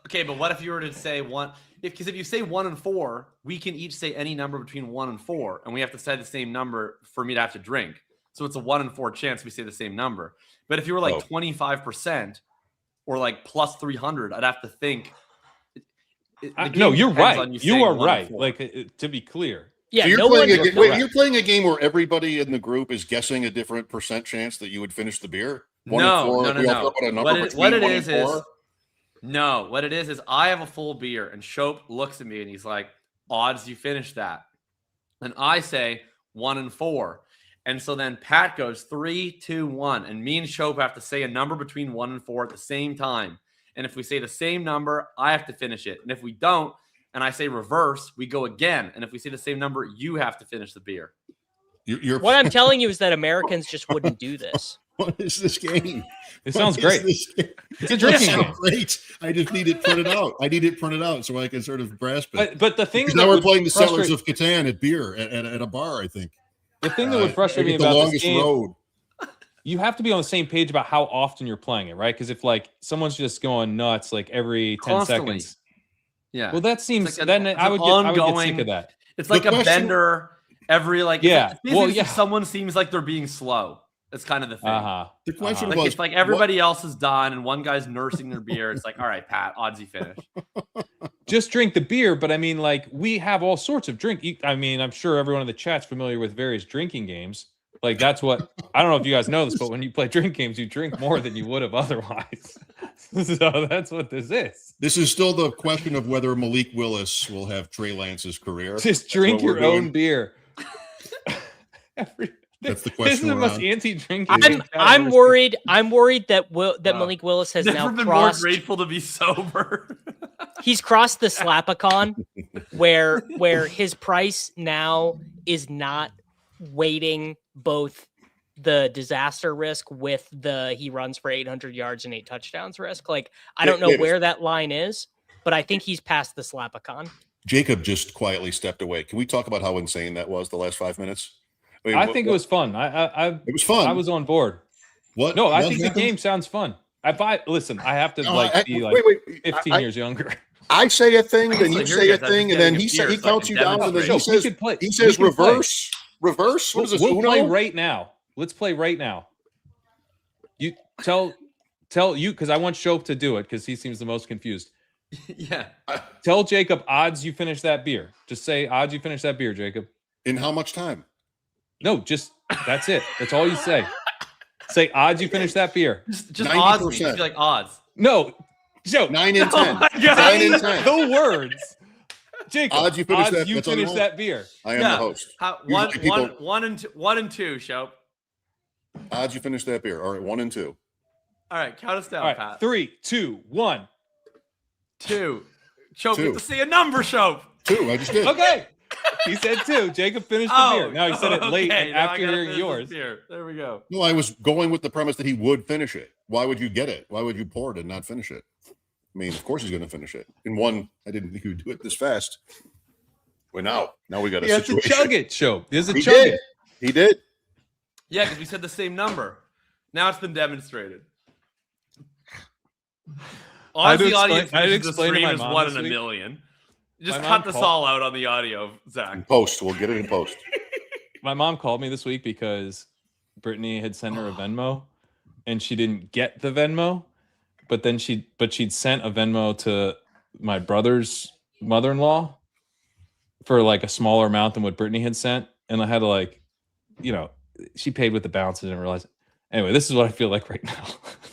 okay, but what if you were to say one? Because if you say 1 and 4, we can each say any number between 1 and 4, and we have to say the same number for me to have to drink. So it's a 1 in 4 chance we say the same number. But if you were like 25% or like plus 300, I'd have to think. No, you're right. You are 1 and right. 4. Like to be clear. Yeah, So you're no playing one. wait, you're playing a game where everybody in the group is guessing a different percent chance that you would finish the beer? 1 and 4, No. we all throw out a number between What it 1 is and 4? No, what it is I have a full beer, and Shope looks at me and he's like, "Odds you finish that," and I say 1 and 4, and so then Pat goes 3, 2, 1, and me and Shope have to say a number between 1 and 4 at the same time. And if we say the same number, I have to finish it, and if we don't, and I say reverse, we go again, and if we say the same number, you have to finish the beer. You're What I'm telling you is that Americans just wouldn't do this. What is this game? It sounds What is great. this game? It's a It drinking sounds game. great. I just need it printed out. I need it printed out so I can sort of grasp it. But the thing Because that now we're would playing the Settlers frustrate- of Catan at beer at a bar, I think. the thing that would frustrate me It's the about this longest game, road. you have to be on the same page about how often you're playing it, right? Because if like someone's just going nuts like every 10 Constantly. seconds, Yeah. well, that seems like then it's I an would get sick ongoing- of that. It's like The a question- bender every like Yeah. It's basically Well, if yeah. someone seems like they're being slow. That's kind of the thing. The question Like was, if like everybody else is done and one guy's nursing their beer, it's like, all right, Pat, odds you finish. Just drink the beer, but I mean, like we have all sorts of drink. I mean, I'm sure everyone in the chat's familiar with various drinking games. Like that's what I don't know if you guys know this, but when you play drink games, you drink more than you would have otherwise. So that's what this is. this is still the question of whether Malik Willis will have Trey Lance's career. Just drink what we're your own doing. beer. That's the This question is the we're most on. anti-drinking. I'm game I've ever worried. I'm worried that Wow. Malik Willis has Never now been crossed. more grateful to be sober. He's crossed the Slapicon, where his price now is not weighting both the disaster risk with the he runs for 800 yards and 8 touchdowns risk. Like I don't know Yeah. where that line is, but I think he's past the Slapicon. Jacob just quietly stepped away. Can we talk about how insane that was the last 5 minutes? mean, I think it was fun. It was fun. I was on board. What? No, I what think happened? the game sounds fun. Listen, I have to be like wait, 15 I- years younger. I say a thing, then you Like, say here a guys, thing, I'm and then getting he a says he beer so I counts can you down, and then demonstrate. he We says could play. he says We can play. reverse. What is this? We'll play Uno? right now. Let's play right now. You tell you because I want Shope to do it because he seems the most confused. Yeah. Tell Jacob odds you finish that beer. Just say odds you finish that beer, Jacob. In how much time? No, just that's it. That's all you say. Say odds you finish that beer. Just odds. Me. 90%. Just be like odds. No, Joe. 9 and 10. Oh my God. 9 and 10. The words. Jacob, Odds you finish that- you that's all you finish want? that beer. I am Yeah. the host. One, Usually people- one and two, Shope. Odds you finish that beer. All right, 1 and 2. All right, count us down, All right, Pat. 3, 2, 1. 2. Shope, Two. get to see a number, Shope. 2. I just did. Okay. He said 2. Jacob finished the beer. Now he said it late okay, now I after gotta hearing finish yours. this beer. There we go. No, I was going with the premise that he would finish it. Why would you get it? Why would you pour it and not finish it? I mean, of course he's going to finish it. In one, I didn't think he would do it this fast. Well, now we got a He has to situation. chug it, Shope. He has to He chug did. it. He did. Yeah, because we said the same number. Now it's been demonstrated. Honestly, the audience I had to thinks the explain to stream my is mom 1 this in a week. million. Just My mom cut this called- all out on the audio, In Zach. post. We'll get it in post. My mom called me this week because Brittany had sent her a Venmo and she didn't get the Venmo, but then she'd sent a Venmo to my brother's mother-in-law for like a smaller amount than what Brittany had sent. And I had to she paid with the balance and didn't realize it. Anyway, this is what I feel like right now.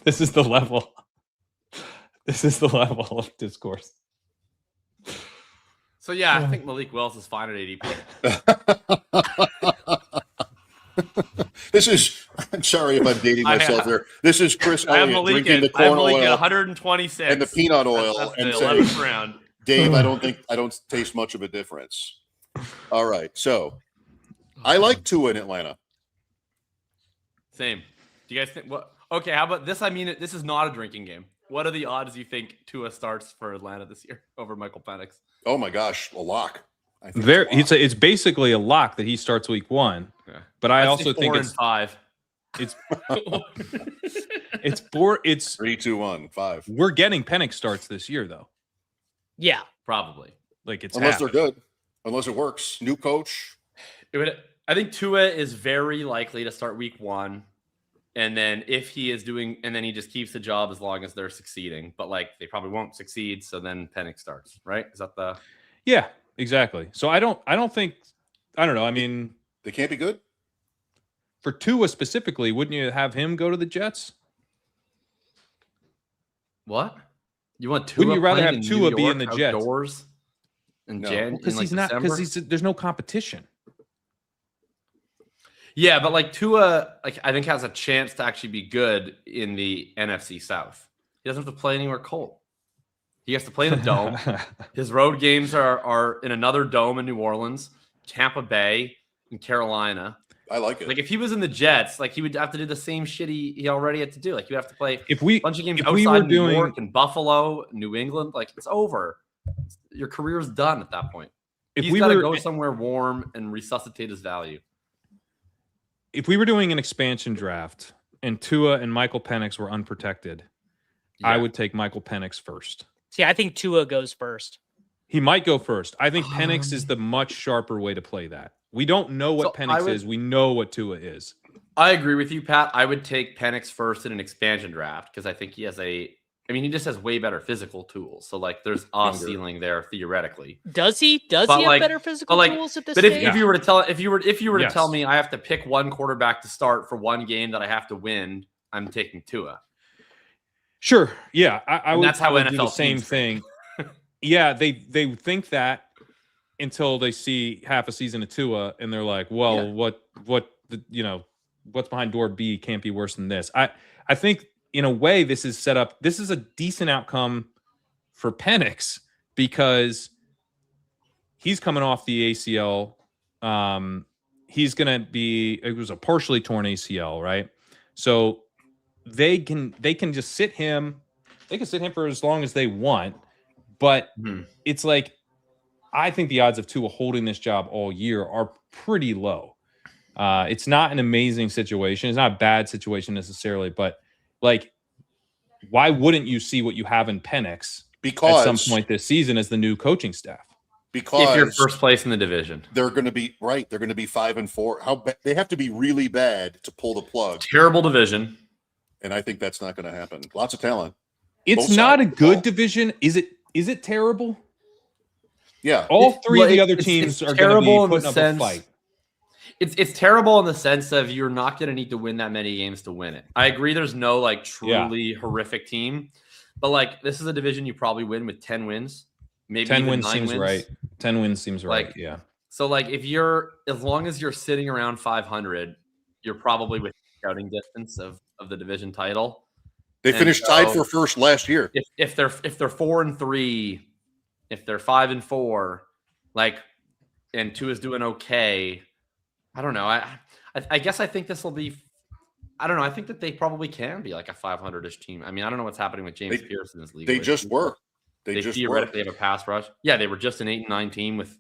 This is the level. This is the level of discourse. So yeah, I think Malik Willis is fine at ADP. This is. I'm sorry if I'm dating myself there. This is Chris I have Elliott Malik drinking the I have corn Malik at oil 126 and the peanut oil That's and the saying, 11th round. Dave, I don't taste much of a difference. All right, so I like Tua in Atlanta. Same. Do you guys think what? Okay, how about this? I mean, this is not a drinking game. What are the odds you think Tua starts for Atlanta this year over Michael Penix? Oh my gosh, a lock. I think It's basically a lock that he starts week 1. Yeah. But I also think it's 5. It's it's 3, 2, 1, 5. We're getting Penix starts this year though. Yeah, Probably. Like it's Unless happening. they're good. Unless it works. New coach. I think Tua is very likely to start week 1. And then if he is doing, and then he just keeps the job as long as they're succeeding. But like they probably won't succeed, so then Penix starts, right? Is that the? Yeah, exactly. So I don't know. I mean, They can't be good. for Tua specifically, wouldn't you have him go to the Jets? What? You want Tua? Wouldn't you rather playing have in Tua New be in York the Jets? outdoors in No. Jan? Because in, like, he's not. December? Because there's no competition. Yeah, but like Tua, like I think has a chance to actually be good in the NFC South. He doesn't have to play anywhere cold. He has to play in the dome. His road games are in another dome in New Orleans, Tampa Bay, and Carolina. I like it. Like if he was in the Jets, like he would have to do the same shit he already had to do. Like you have to play a bunch of games outside New York and Buffalo, New England. Like it's over. Your career's done at that point. He's got to go somewhere warm and resuscitate his value. If we were doing an expansion draft and Tua and Michael Penix were unprotected, I would take Michael Penix first. See, I think Tua goes first. He might go first. I think Penix is the much sharper way to play that. We don't know what Penix is. We know what Tua is. I agree with you, Pat. I would take Penix first in an expansion draft because I think he has he just has way better physical tools. So like there's a ceiling there theoretically. Does he? Does he have better physical tools at this stage? But if you were to tell me I have to pick one quarterback to start for one game that I have to win, I'm taking Tua. Sure. Yeah. I would, that's how I would NFL do the same thing. Yeah. They think that until they see half a season of Tua and they're like, well, what's behind door B can't be worse than this. I think in a way this is set up. This is a decent outcome for Penix because he's coming off the ACL. He's going to be, it was a partially torn ACL, right? So they can just sit him. They can sit him for as long as they want, but it's like, I think the odds of Tua holding this job all year are pretty low. It's not an amazing situation. It's not a bad situation necessarily, but like, why wouldn't you see what you have in Penix at some point this season as the new coaching staff? Because if you're first place in the division, they're going to be right. They're going to be 5-4. They have to be really bad to pull the plug. Terrible division, and I think that's not going to happen. Lots of talent. It's not a good division. Is it terrible? Yeah. All three of the other teams are going to be putting up a fight. It's terrible in the sense of you're not going to need to win that many games to win it. I agree. There's no like truly horrific team, but like this is a division you probably win with 10 wins. Maybe 10 wins 9 seems wins. right. 10 wins seems right. Like, yeah. So like as long as you're sitting around 500, you're probably within scouting distance of the division title. They finished tied for first last year. If they're 4-3, if they're 5-4, like, and Tua is doing okay. I don't know. I guess I think this will be. I don't know. I think that they probably can be like a 500-ish team. I mean, I don't know what's happening with James Pierce in this league. They just were. They theoretically have a pass rush. Yeah, they were just an 8-9 team with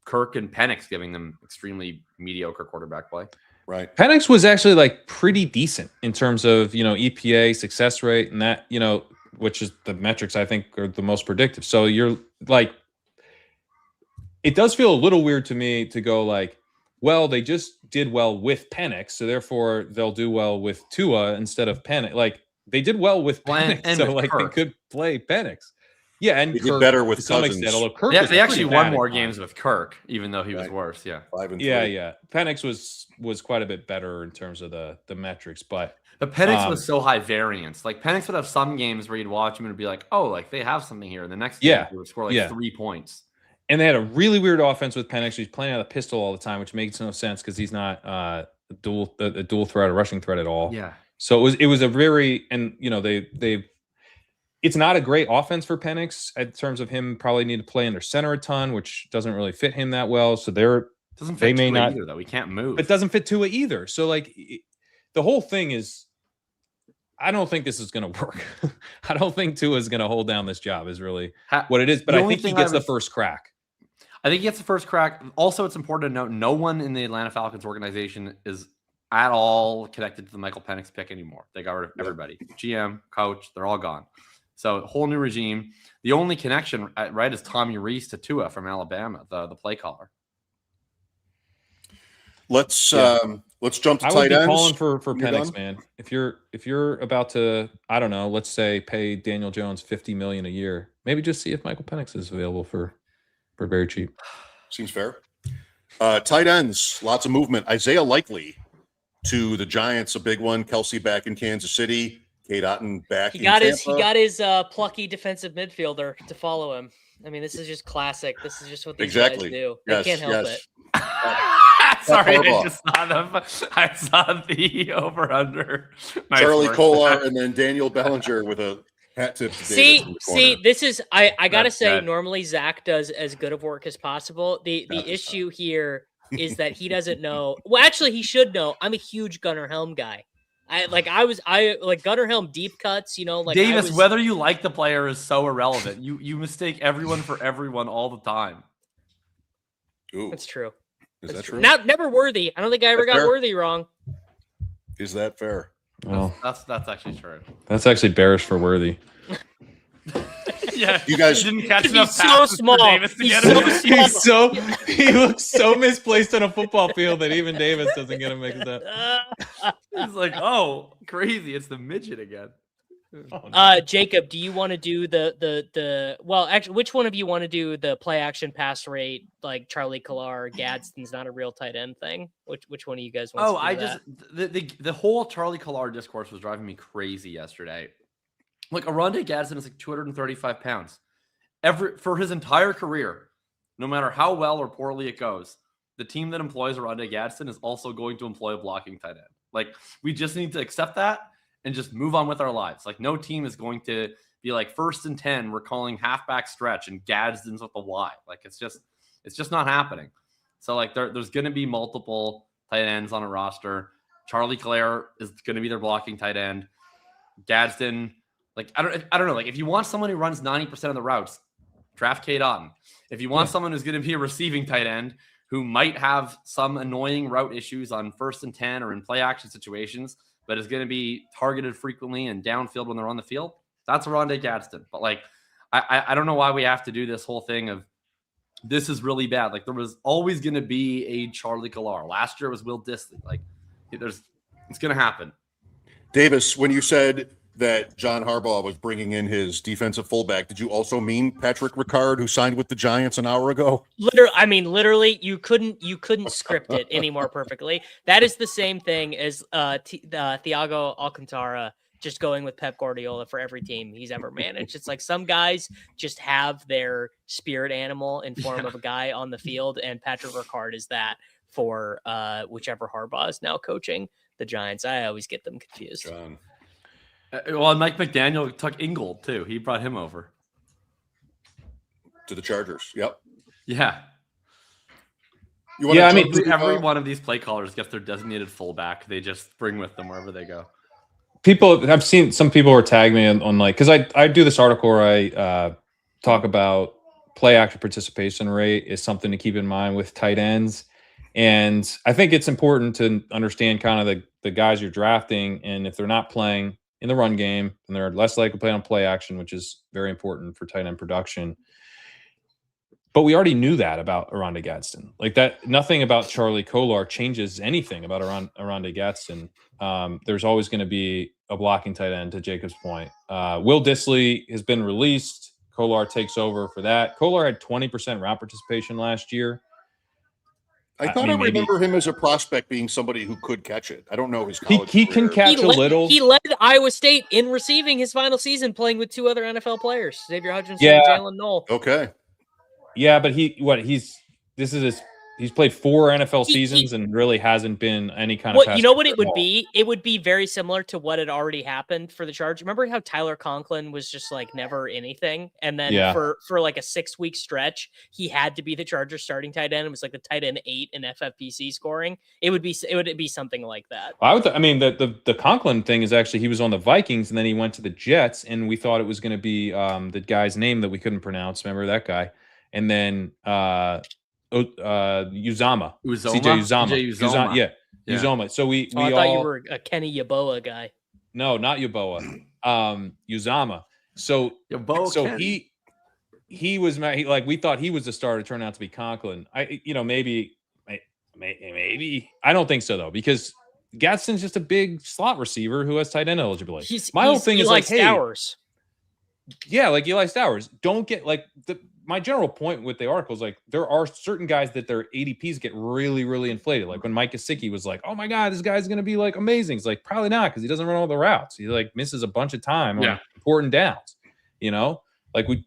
Kirk and Penix giving them extremely mediocre quarterback play. Right. Penix was actually like pretty decent in terms of, EPA, success rate, and that, which is the metrics I think are the most predictive. So you're like, it does feel a little weird to me to go like, well, they just did well with Penix, so therefore they'll do well with Tua instead of Penix. Like they did well with Penix, and so with like Kirk. they could play Penix. Yeah, and they Kirk, did better with to some Cousins. extent. Although Kirk They actually pretty won bad more at games with Kirk, even though he was Right. worse. Yeah. 5-3. Yeah. Penix was quite a bit better in terms of the metrics, but Penix was so high variance. Like Penix would have some games where you'd watch him and be like, "Oh, like they have something here." And the next game he would score like 3 points. And they had a really weird offense with Penix. He's playing out of the pistol all the time, which makes no sense because he's not dual threat, a rushing threat at all. Yeah. So it was a very, and it's not a great offense for Penix in terms of him probably need to play under center a ton, which doesn't really fit him that well. So they may not either, though. We can't move. It doesn't fit Tua either. So the whole thing is, I don't think this is going to work. I don't think Tua is going to hold down this job is really what it is. But I think he gets the first crack. I think he gets the first crack. Also, it's important to note no one in the Atlanta Falcons organization is at all connected to the Michael Penix pick anymore. They got rid of everybody. GM, coach, they're all gone. So whole new regime. The only connection, right, is Tommy Reese to Tua from Alabama, the play caller. Let's jump to tight ends. I would be calling for Penix, man. If you're about to, I don't know, let's say pay Daniel Jones $50 million a year, maybe just see if Michael Penix is available for very cheap. Seems fair. Tight ends, lots of movement. Isaiah Likely to the Giants, a big one. Kelce back in Kansas City. Cade Otton back in Tampa. He got his plucky defensive midfielder to follow him. I mean, this is just classic. This is just what these guys do. They can't help it. Sorry, I saw the over-under. Nice Charlie work. Kolar and then Daniel Bellinger with a hat tip to See, this is I gotta say, normally Zach does as good of work as possible. The issue here is that he doesn't know. Well, actually, he should know. I'm a huge Gunnar Helm guy. I like Gunnar Helm deep cuts. Davis. Whether you like the player is so irrelevant. You mistake everyone for everyone all the time. Ooh, that's true. Is that true? Never Worthy. I don't think I ever got Worthy wrong. Is that fair? Well, that's actually true. That's actually bearish for Worthy. Yeah, you guys didn't catch he's enough so small. He looks so misplaced on a football field that even Davis doesn't get him mixed up. He's like, oh, crazy! It's the midget again. Jacob, do you want to do the well, actually, which one of you want to do the play action pass rate, like Charlie Kolar, Gadsden's not a real tight end thing? Which one of you guys want to do that? The whole Charlie Kolar discourse was driving me crazy yesterday. Like, Oronde Gadsden is like 235 pounds. For his entire career, no matter how well or poorly it goes, the team that employs Oronde Gadsden is also going to employ a blocking tight end. Like, we just need to accept that and just move on with our lives. Like, no team is going to be like 1st and 10, we're calling halfback stretch and Gadsden's with the Y. Like, it's just not happening. So, like, there's going to be multiple tight ends on a roster. Charlie Kolar is going to be their blocking tight end. Gadsden, like, I don't know. Like, if you want someone who runs 90% of the routes, draft Cade Otton. If you want someone who's going to be a receiving tight end who might have some annoying route issues on 1st and 10 or in play action situations, but is going to be targeted frequently and downfield when they're on the field, that's Oronde Gadsden. But, like, I don't know why we have to do this whole thing of this is really bad. Like, there was always going to be a Charlie Kolar. Last year it was Will Dissly. Like, it's going to happen. Davis, when you said that John Harbaugh was bringing in his defensive fullback, did you also mean Patrick Ricard, who signed with the Giants an hour ago? Literally, you couldn't script it any more perfectly. That is the same thing as Thiago Alcantara just going with Pep Guardiola for every team he's ever managed. It's like some guys just have their spirit animal in form of a guy on the field, and Patrick Ricard is that for whichever Harbaugh is now coaching the Giants. I always get them confused. John. Well, Mike McDaniel took Ingold too. He brought him over to the Chargers. Yep. Yeah. Every one of these play callers gets their designated fullback. They just bring with them wherever they go. I've seen some people were tagging me on like, because I do this article where I talk about play action participation rate is something to keep in mind with tight ends. And I think it's important to understand kind of the guys you're drafting, and if they're not playing in the run game, and they're less likely to play on play action, which is very important for tight end production. But we already knew that about Oronde Gadsden. Like that, nothing about Charlie Kolar changes anything about Oronde Gadsden. There's always going to be a blocking tight end, to Jacob's point. Will Dissly has been released. Kolar takes over for that. Kolar had 20% route participation last year. I remember him as a prospect being somebody who could catch it. I don't know his college He can catch a little. He led Iowa State in receiving his final season, playing with 2 other NFL players, Xavier Hutchinson and Jalen Knoll. Okay. Yeah, but this is He's played 4 NFL seasons and really hasn't been any kind of. Well, you know what it would be? It would be very similar to what had already happened for the Chargers. Remember how Tyler Conklin was just like never anything, and then for like a 6-week stretch, he had to be the Chargers starting tight end. It was like the tight end 8 in FFPC scoring. It would be something like that. The Conklin thing is actually he was on the Vikings and then he went to the Jets, and we thought it was going to be the guy's name that we couldn't pronounce. Remember that guy? And then Uzama. Uzama. So we I thought you were a Kenny Yeboah guy. No, not Yeboah. Uzama. So he was like, we thought he was the starter, turned out to be Conklin. Maybe I don't think so though, because Gadsden's just a big slot receiver who has tight end eligibility. Whole thing is like Stowers. Yeah, like Eli Stowers. Don't get like my general point with the article is like there are certain guys that their ADPs get really, really inflated. Like when Mike Gesicki was like, "Oh my God, this guy's gonna be like amazing." It's like probably not because he doesn't run all the routes. He like misses a bunch of time on important downs. Like we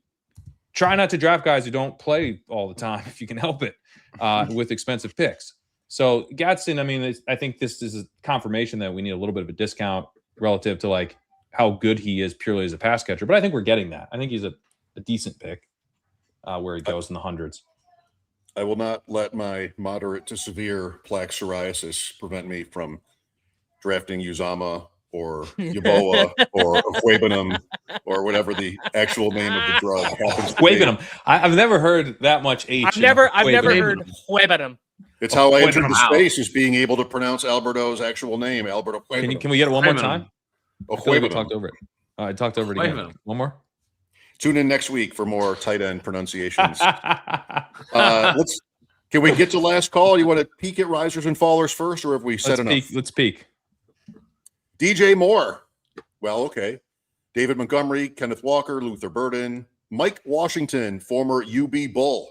try not to draft guys who don't play all the time if you can help it with expensive picks. So Gadsden, I think this is a confirmation that we need a little bit of a discount relative to like how good he is purely as a pass catcher. But I think we're getting that. I think he's a decent pick. Where he goes in the hundreds. I will not let my moderate to severe plaque psoriasis prevent me from drafting Uzama or Yeboah or Huebenum or whatever the actual name of the drug happens to Huebenum. I've never heard that much H. I've never heard Huebenum. It's how I entered the space, is being able to pronounce Alberto's actual name, Alberto Huebenum. Can we get it one more time? I talked over it. I talked over it again. One more. Tune in next week for more tight end pronunciations. Can we get to last call? You want to peek at risers and fallers first, or have we said enough? Let's peek. DJ Moore. Well, okay. David Montgomery, Kenneth Walker, Luther Burden, Mike Washington, former UB Bull,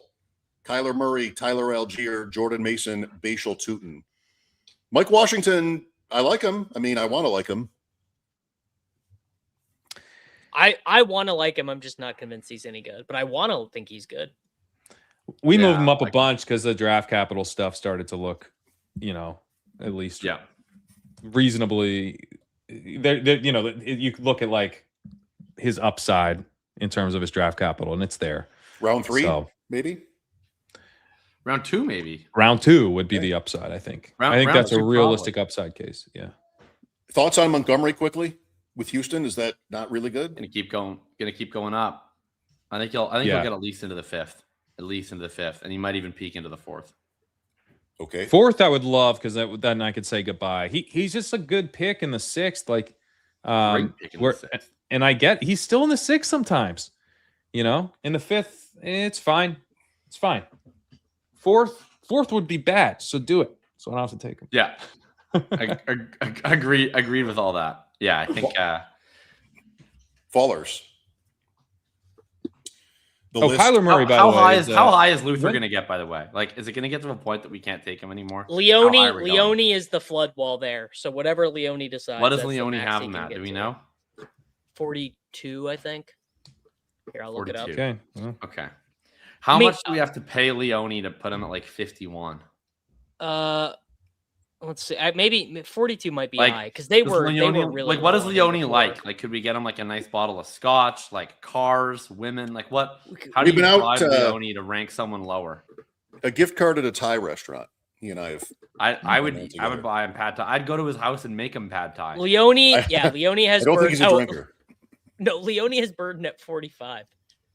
Kyler Murray, Tyler Allgeier, Jordan Mason, Bhayshul Tuten. Mike Washington, I like him. I want to like him. I want to like him. I'm just not convinced he's any good, but I want to think he's good. We moved him up a bunch because the draft capital stuff started to look, at least reasonably. You look at like his upside in terms of his draft capital, and it's there. Round 3, maybe. Round 2, maybe. Round 2 would be the upside. I think. I think that's a realistic upside case. Yeah. Thoughts on Montgomery quickly? With Houston, is that not really good? Gonna keep going up. I think he'll get at least into the 5th, and he might even peak into the 4th. Okay, 4th I would love because then I could say goodbye. He's just a good pick in the 6th, like and I get he's still in the 6th sometimes. In the 5th, it's fine. It's fine. 4th would be bad, so do it. So I don't have to take him. Yeah, I agreed with all that. Yeah, I think Fallers. Kyler Murray, how high is Luther going to get, by the way? Like, is it going to get to a point that we can't take him anymore? Leone is the flood wall there. So whatever Leone decides. What does Leone have him at? Do we know? 42, I think. Here, I'll look it up. Okay. Okay. How much do we have to pay Leone to put him at like 51? Let's see. Maybe 42 might be high because they were really like. What is Leone like? Like, could we get him like a nice bottle of scotch, like cars, women? Like, what? How do you drive Leone to rank someone lower? A gift card at a Thai restaurant. He and I have. I would buy him pad Thai. I'd go to his house and make him pad Thai. Leone has. I don't think he's a drinker. No, Leone has Burden at 45.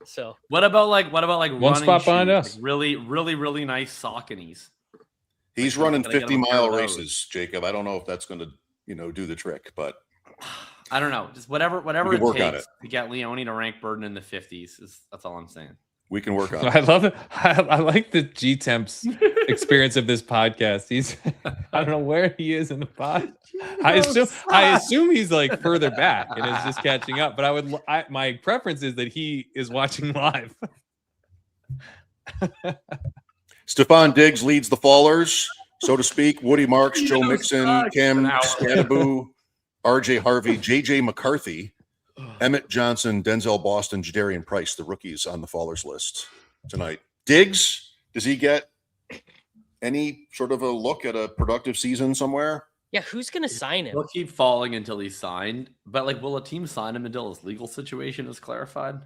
So what about like one spot behind us? Like really nice Sauconys. He's running 50-mile races, Jacob. I don't know if that's going to, do the trick, but I don't know. Just whatever it takes to get Leone to rank Burden in the 50s. That's all I'm saying. We can work on it. I love it. I like the G-Temp's experience of this podcast. He's, I don't know where he is in the pod. I assume he's like further back and is just catching up. But my preference is that he is watching live. Stefon Diggs leads the Fallers, so to speak. Woody Marks, Joe Mixon, Cam Scadaboo, RJ Harvey, JJ McCarthy, Emmett Johnson, Denzel Boston, Jadarian Price, the rookies on the Fallers list tonight. Diggs, does he get any sort of a look at a productive season somewhere? Yeah, who's going to sign him? He'll keep falling until he's signed. But like, will a team sign him until his legal situation is clarified?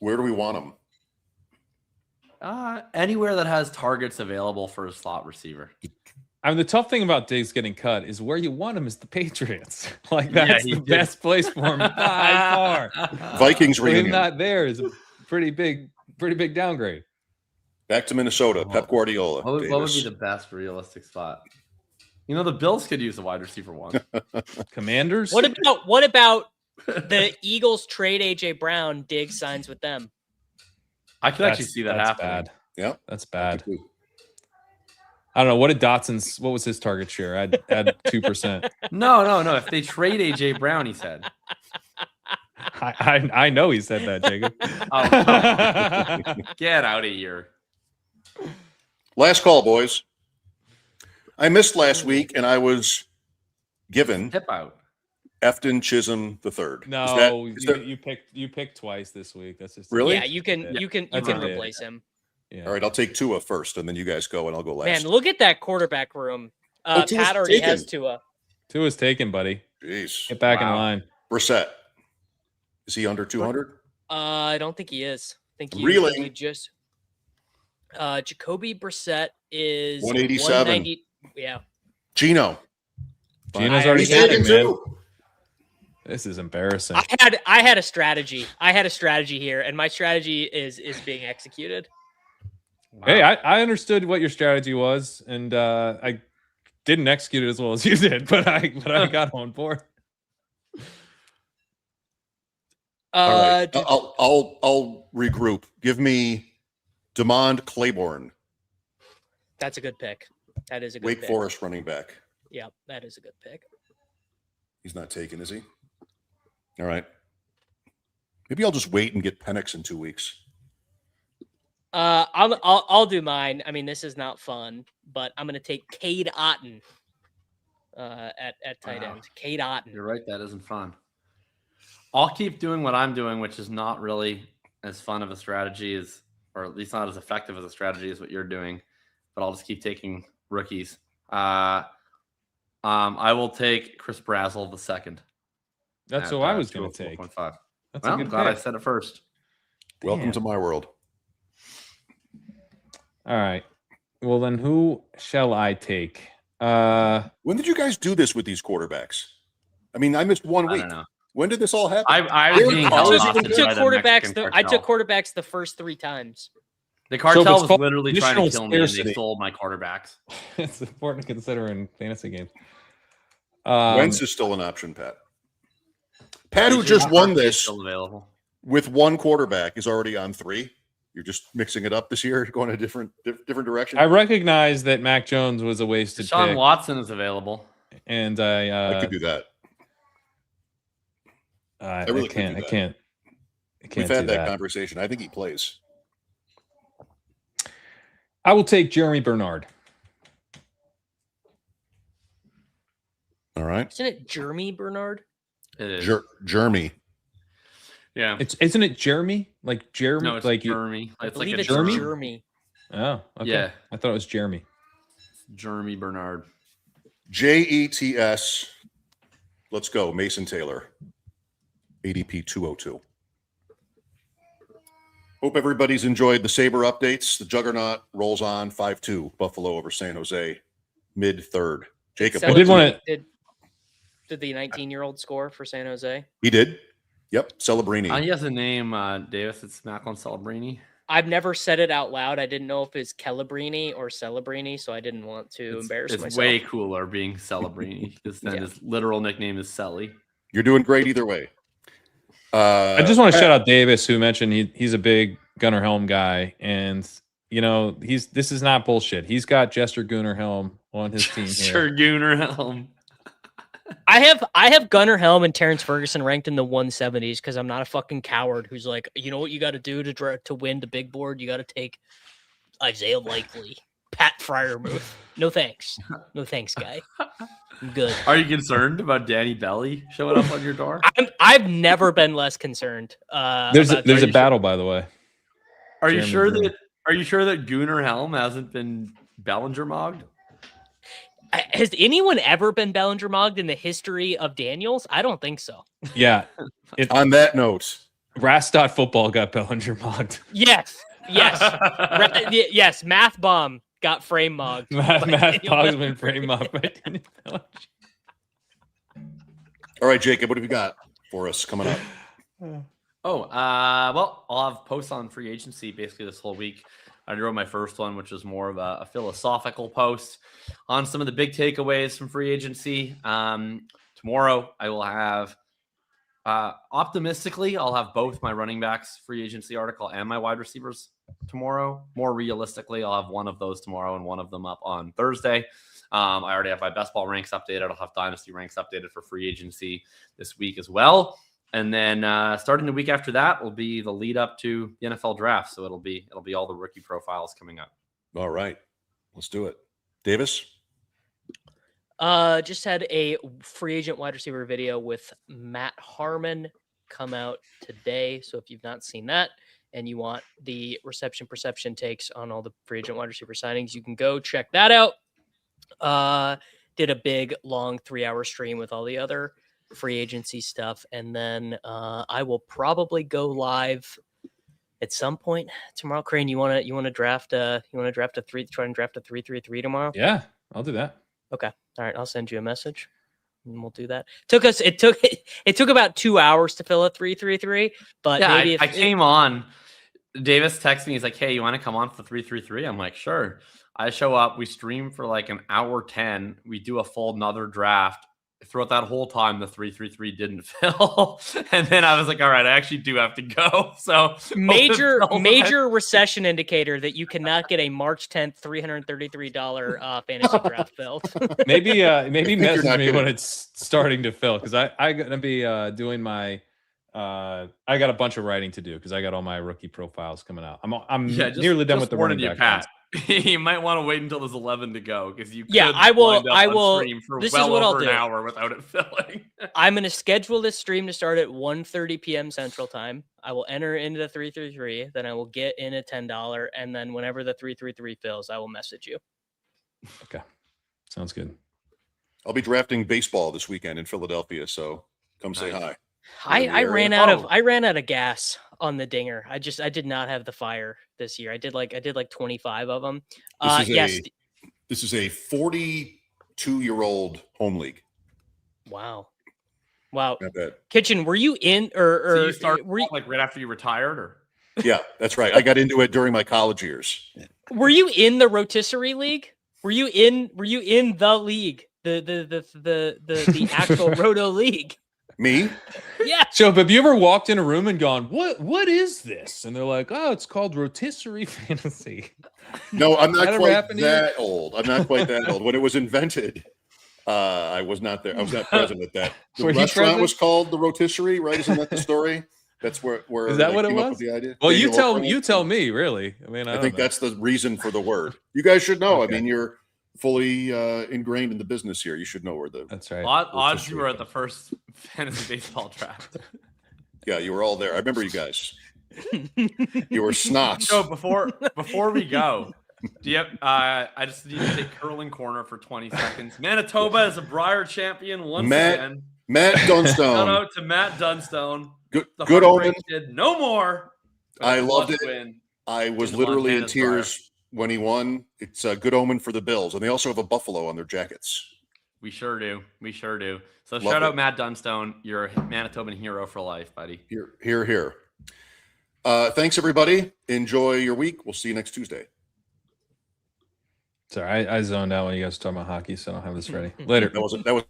Where do we want him? Anywhere that has targets available for a slot receiver. I mean, the tough thing about Diggs getting cut is where you want him is the Patriots. Like, that's the best place for him by far. Vikings reunion. Him not there is a pretty big downgrade. Back to Minnesota. Pep Guardiola. What would be the best realistic spot? You know, the Bills could use a wide receiver one. Commanders. What about the Eagles trade AJ Brown? Diggs signs with them. I could actually see that happen. Bad. Yeah, that's bad. I don't know. What was his target share? I'd add 2%. No. If they trade AJ Brown, he said. I know he said that, Jacob. Get out of here. Last call, boys. I missed last week, and I was given tip out. Efton Chisholm III. No, you picked twice this week. That's just really. Yeah, you can replace him. Yeah. All right, I'll take Tua first, and then you guys go, and I'll go last. Man, look at that quarterback room. Pat already has Tua. Tua's taken, buddy. Jeez, get back in line. Brissett, is he under 200? I don't think he is. I think he really just. Jacoby Brissett is 187. Yeah. Geno's already taken, man. This is embarrassing. I had a strategy. Here, and my strategy is being executed. Wow. Hey, I understood what your strategy was, and I didn't execute it as well as you did, but I got on board. All right. I'll regroup. Give me DeMond Claiborne. That's a good pick. That is a good Wake pick. Forest running back. Yeah, that is a good pick. He's not taken, is he? All right. Maybe I'll just wait and get Penix in 2 weeks. I'll do mine. I mean, this is not fun, but I'm gonna take Cade Otton at tight end. Cade Otton. You're right, that isn't fun. I'll keep doing what I'm doing, which is not really as fun of a strategy as, or at least not as effective as a strategy as what you're doing. But I'll just keep taking rookies. I will take Chris Brazzell the second. That's who I was going to take. I'm glad I said it first. Welcome to my world. All right. Well, then who shall I take? When did you guys do this with these quarterbacks? I mean, I missed 1 week. I don't know. When did this all happen? I took quarterbacks the first 3 times. The cartel was literally trying to kill me, and they stole my quarterbacks. It's important to consider in fantasy games. Wentz is still an option, Pat. Pat, who just won this with 1 quarterback, is already on 3. You're just mixing it up this year, going a different direction. I recognize that Mac Jones was a wasted pick. Deshaun Watson is available, and I could do that. I can't. We've had that conversation. I think he plays. I will take Jeremy Bernard. All right. Isn't it Jeremy Bernard? It is. Jeremy. Yeah. Isn't it Jeremy? Like Jeremy? No, it's like Jeremy. I believe like it's Jeremy? Jeremy. Oh, okay. Yeah. I thought it was Jeremy. Jeremy Bernard. JETS. Let's go. Mason Taylor. ADP 202. Hope everybody's enjoyed the Sabre updates. The Juggernaut rolls on 5-2. Buffalo over San Jose. Mid-third. Jacob. I did want to. Did the 19-year-old score for San Jose? He did. Yep. Celebrini. He has a name, Davis. It's Macklin Celebrini. I've never said it out loud. I didn't know if it's Celebrini or Celebrini, so I didn't want to embarrass myself. It's way cooler being Celebrini because then his literal nickname is Celly. You're doing great either way. I just want to shout out Davis, who mentioned he's a big Gunnar Helm guy, and this is not bullshit. He's got Jester Gunnar Helm on his team here. Jester Gunnar Helm. I have Gunnar Helm and Terrence Ferguson ranked in the 170s because I'm not a fucking coward who's like, you know what you got to do to win the big board? You got to take Isaiah Likely, Pat Freiermuth. No thanks, guy. I'm good. Are you concerned about Danny Belly showing up on your door? I've never been less concerned. There's a battle, by the way. Are you sure that Gooner Helm hasn't been Bellinger mogged? Has anyone ever been Bellinger mogged in the history of Daniels? I don't think so. Yeah. On that note, Rastot football got Bellinger mogged. Yes. Yes. Math bomb got frame mogged. Math bomb's been frame mogged by Daniel Bellinger. All right, Jacob, what have you got for us coming up? Well, I'll have posts on free agency basically this whole week. I wrote my first one, which was more of a philosophical post on some of the big takeaways from free agency. Tomorrow, I will have, optimistically, I'll have both my running backs free agency article and my wide receivers tomorrow. More realistically, I'll have one of those tomorrow and one of them up on Thursday. I already have my best ball ranks updated. I'll have dynasty ranks updated for free agency this week as well. And then starting the week after that will be the lead up to the NFL draft. So it'll be all the rookie profiles coming up. All right, let's do it. Davis? Just had a free agent wide receiver video with Matt Harmon come out today. So if you've not seen that and you want the reception perception takes on all the free agent wide receiver signings, you can go check that out. Did a big long 3-hour stream with all the other free agency stuff, and then I will probably go live at some point tomorrow. Crane, you want to draft a 3-3-3 tomorrow? Yeah, I'll do that. Okay, all right, I'll send you a message and we'll do that. It took about 2 hours to fill a 3-3-3, but yeah, maybe I came on. Davis texted me. He's like, "Hey, you want to come on for 3-3-3?" I'm like, "Sure." I show up. We stream for like an hour 10. We do a full another draft. Throughout that whole time, the 3-3-3 didn't fill. And then I was like, all right, I actually do have to go. So major recession indicator that you cannot get a March 10th, $333 fantasy draft filled. Maybe message me when it's starting to fill, because I'm going to be doing my I got a bunch of writing to do because I got all my rookie profiles coming out. I'm nearly done with the running back. Pat. You might want to wait until there's 11 to go, because you could I will stream for this well is what over I'll do. An hour without it filling. I'm going to schedule this stream to start at 1:30 p.m. Central Time. I will enter into the 3-3-3, then I will get in a $10, and then whenever the 3-3-3 fills, I will message you. Okay, sounds good. I'll be drafting baseball this weekend in Philadelphia, so come say hi. I ran out of gas on the dinger. I did not have the fire this year. I did like 25 of them. This is a 42-year-old home league. Wow. Not bad. Kitchen, were you in or so you started like right after you retired, or? Yeah, that's right. I got into it during my college years. Were you in the rotisserie league? Were you in the league? The actual roto league? Me? Yeah. So, have you ever walked in a room and gone, "What is this?" And they're like, "Oh, it's called rotisserie fantasy." No, I'm not quite that old. I'm not quite that old. When it was invented, I was not there. I was not present at that. The restaurant was called the Rotisserie, right? Isn't that the story? That's where is that what it was? The idea? Well, you tell me, really. I mean, I think that's the reason for the word. You guys should know. Okay. I mean, you're fully ingrained in the business here. You should know where that's right. Odds you were at the first fantasy baseball draft. Yeah, you were all there. I remember you guys. You were snots. So before we go, I just need to take curling corner for 20 seconds. Manitoba is a Briar champion once again. Matt Dunstone. Shout out to Matt Dunstone. Good omen. No more. I loved it. I was literally in tears when he won. It's a good omen for the Bills, and they also have a buffalo on their jackets. We sure do. So shout out Matt Dunstone. You're a Manitoban hero for life, buddy. Here. Thanks, everybody. Enjoy your week. We'll see you next Tuesday. Sorry, I zoned out when you guys were talking about hockey, so I don't have this ready. Later. That was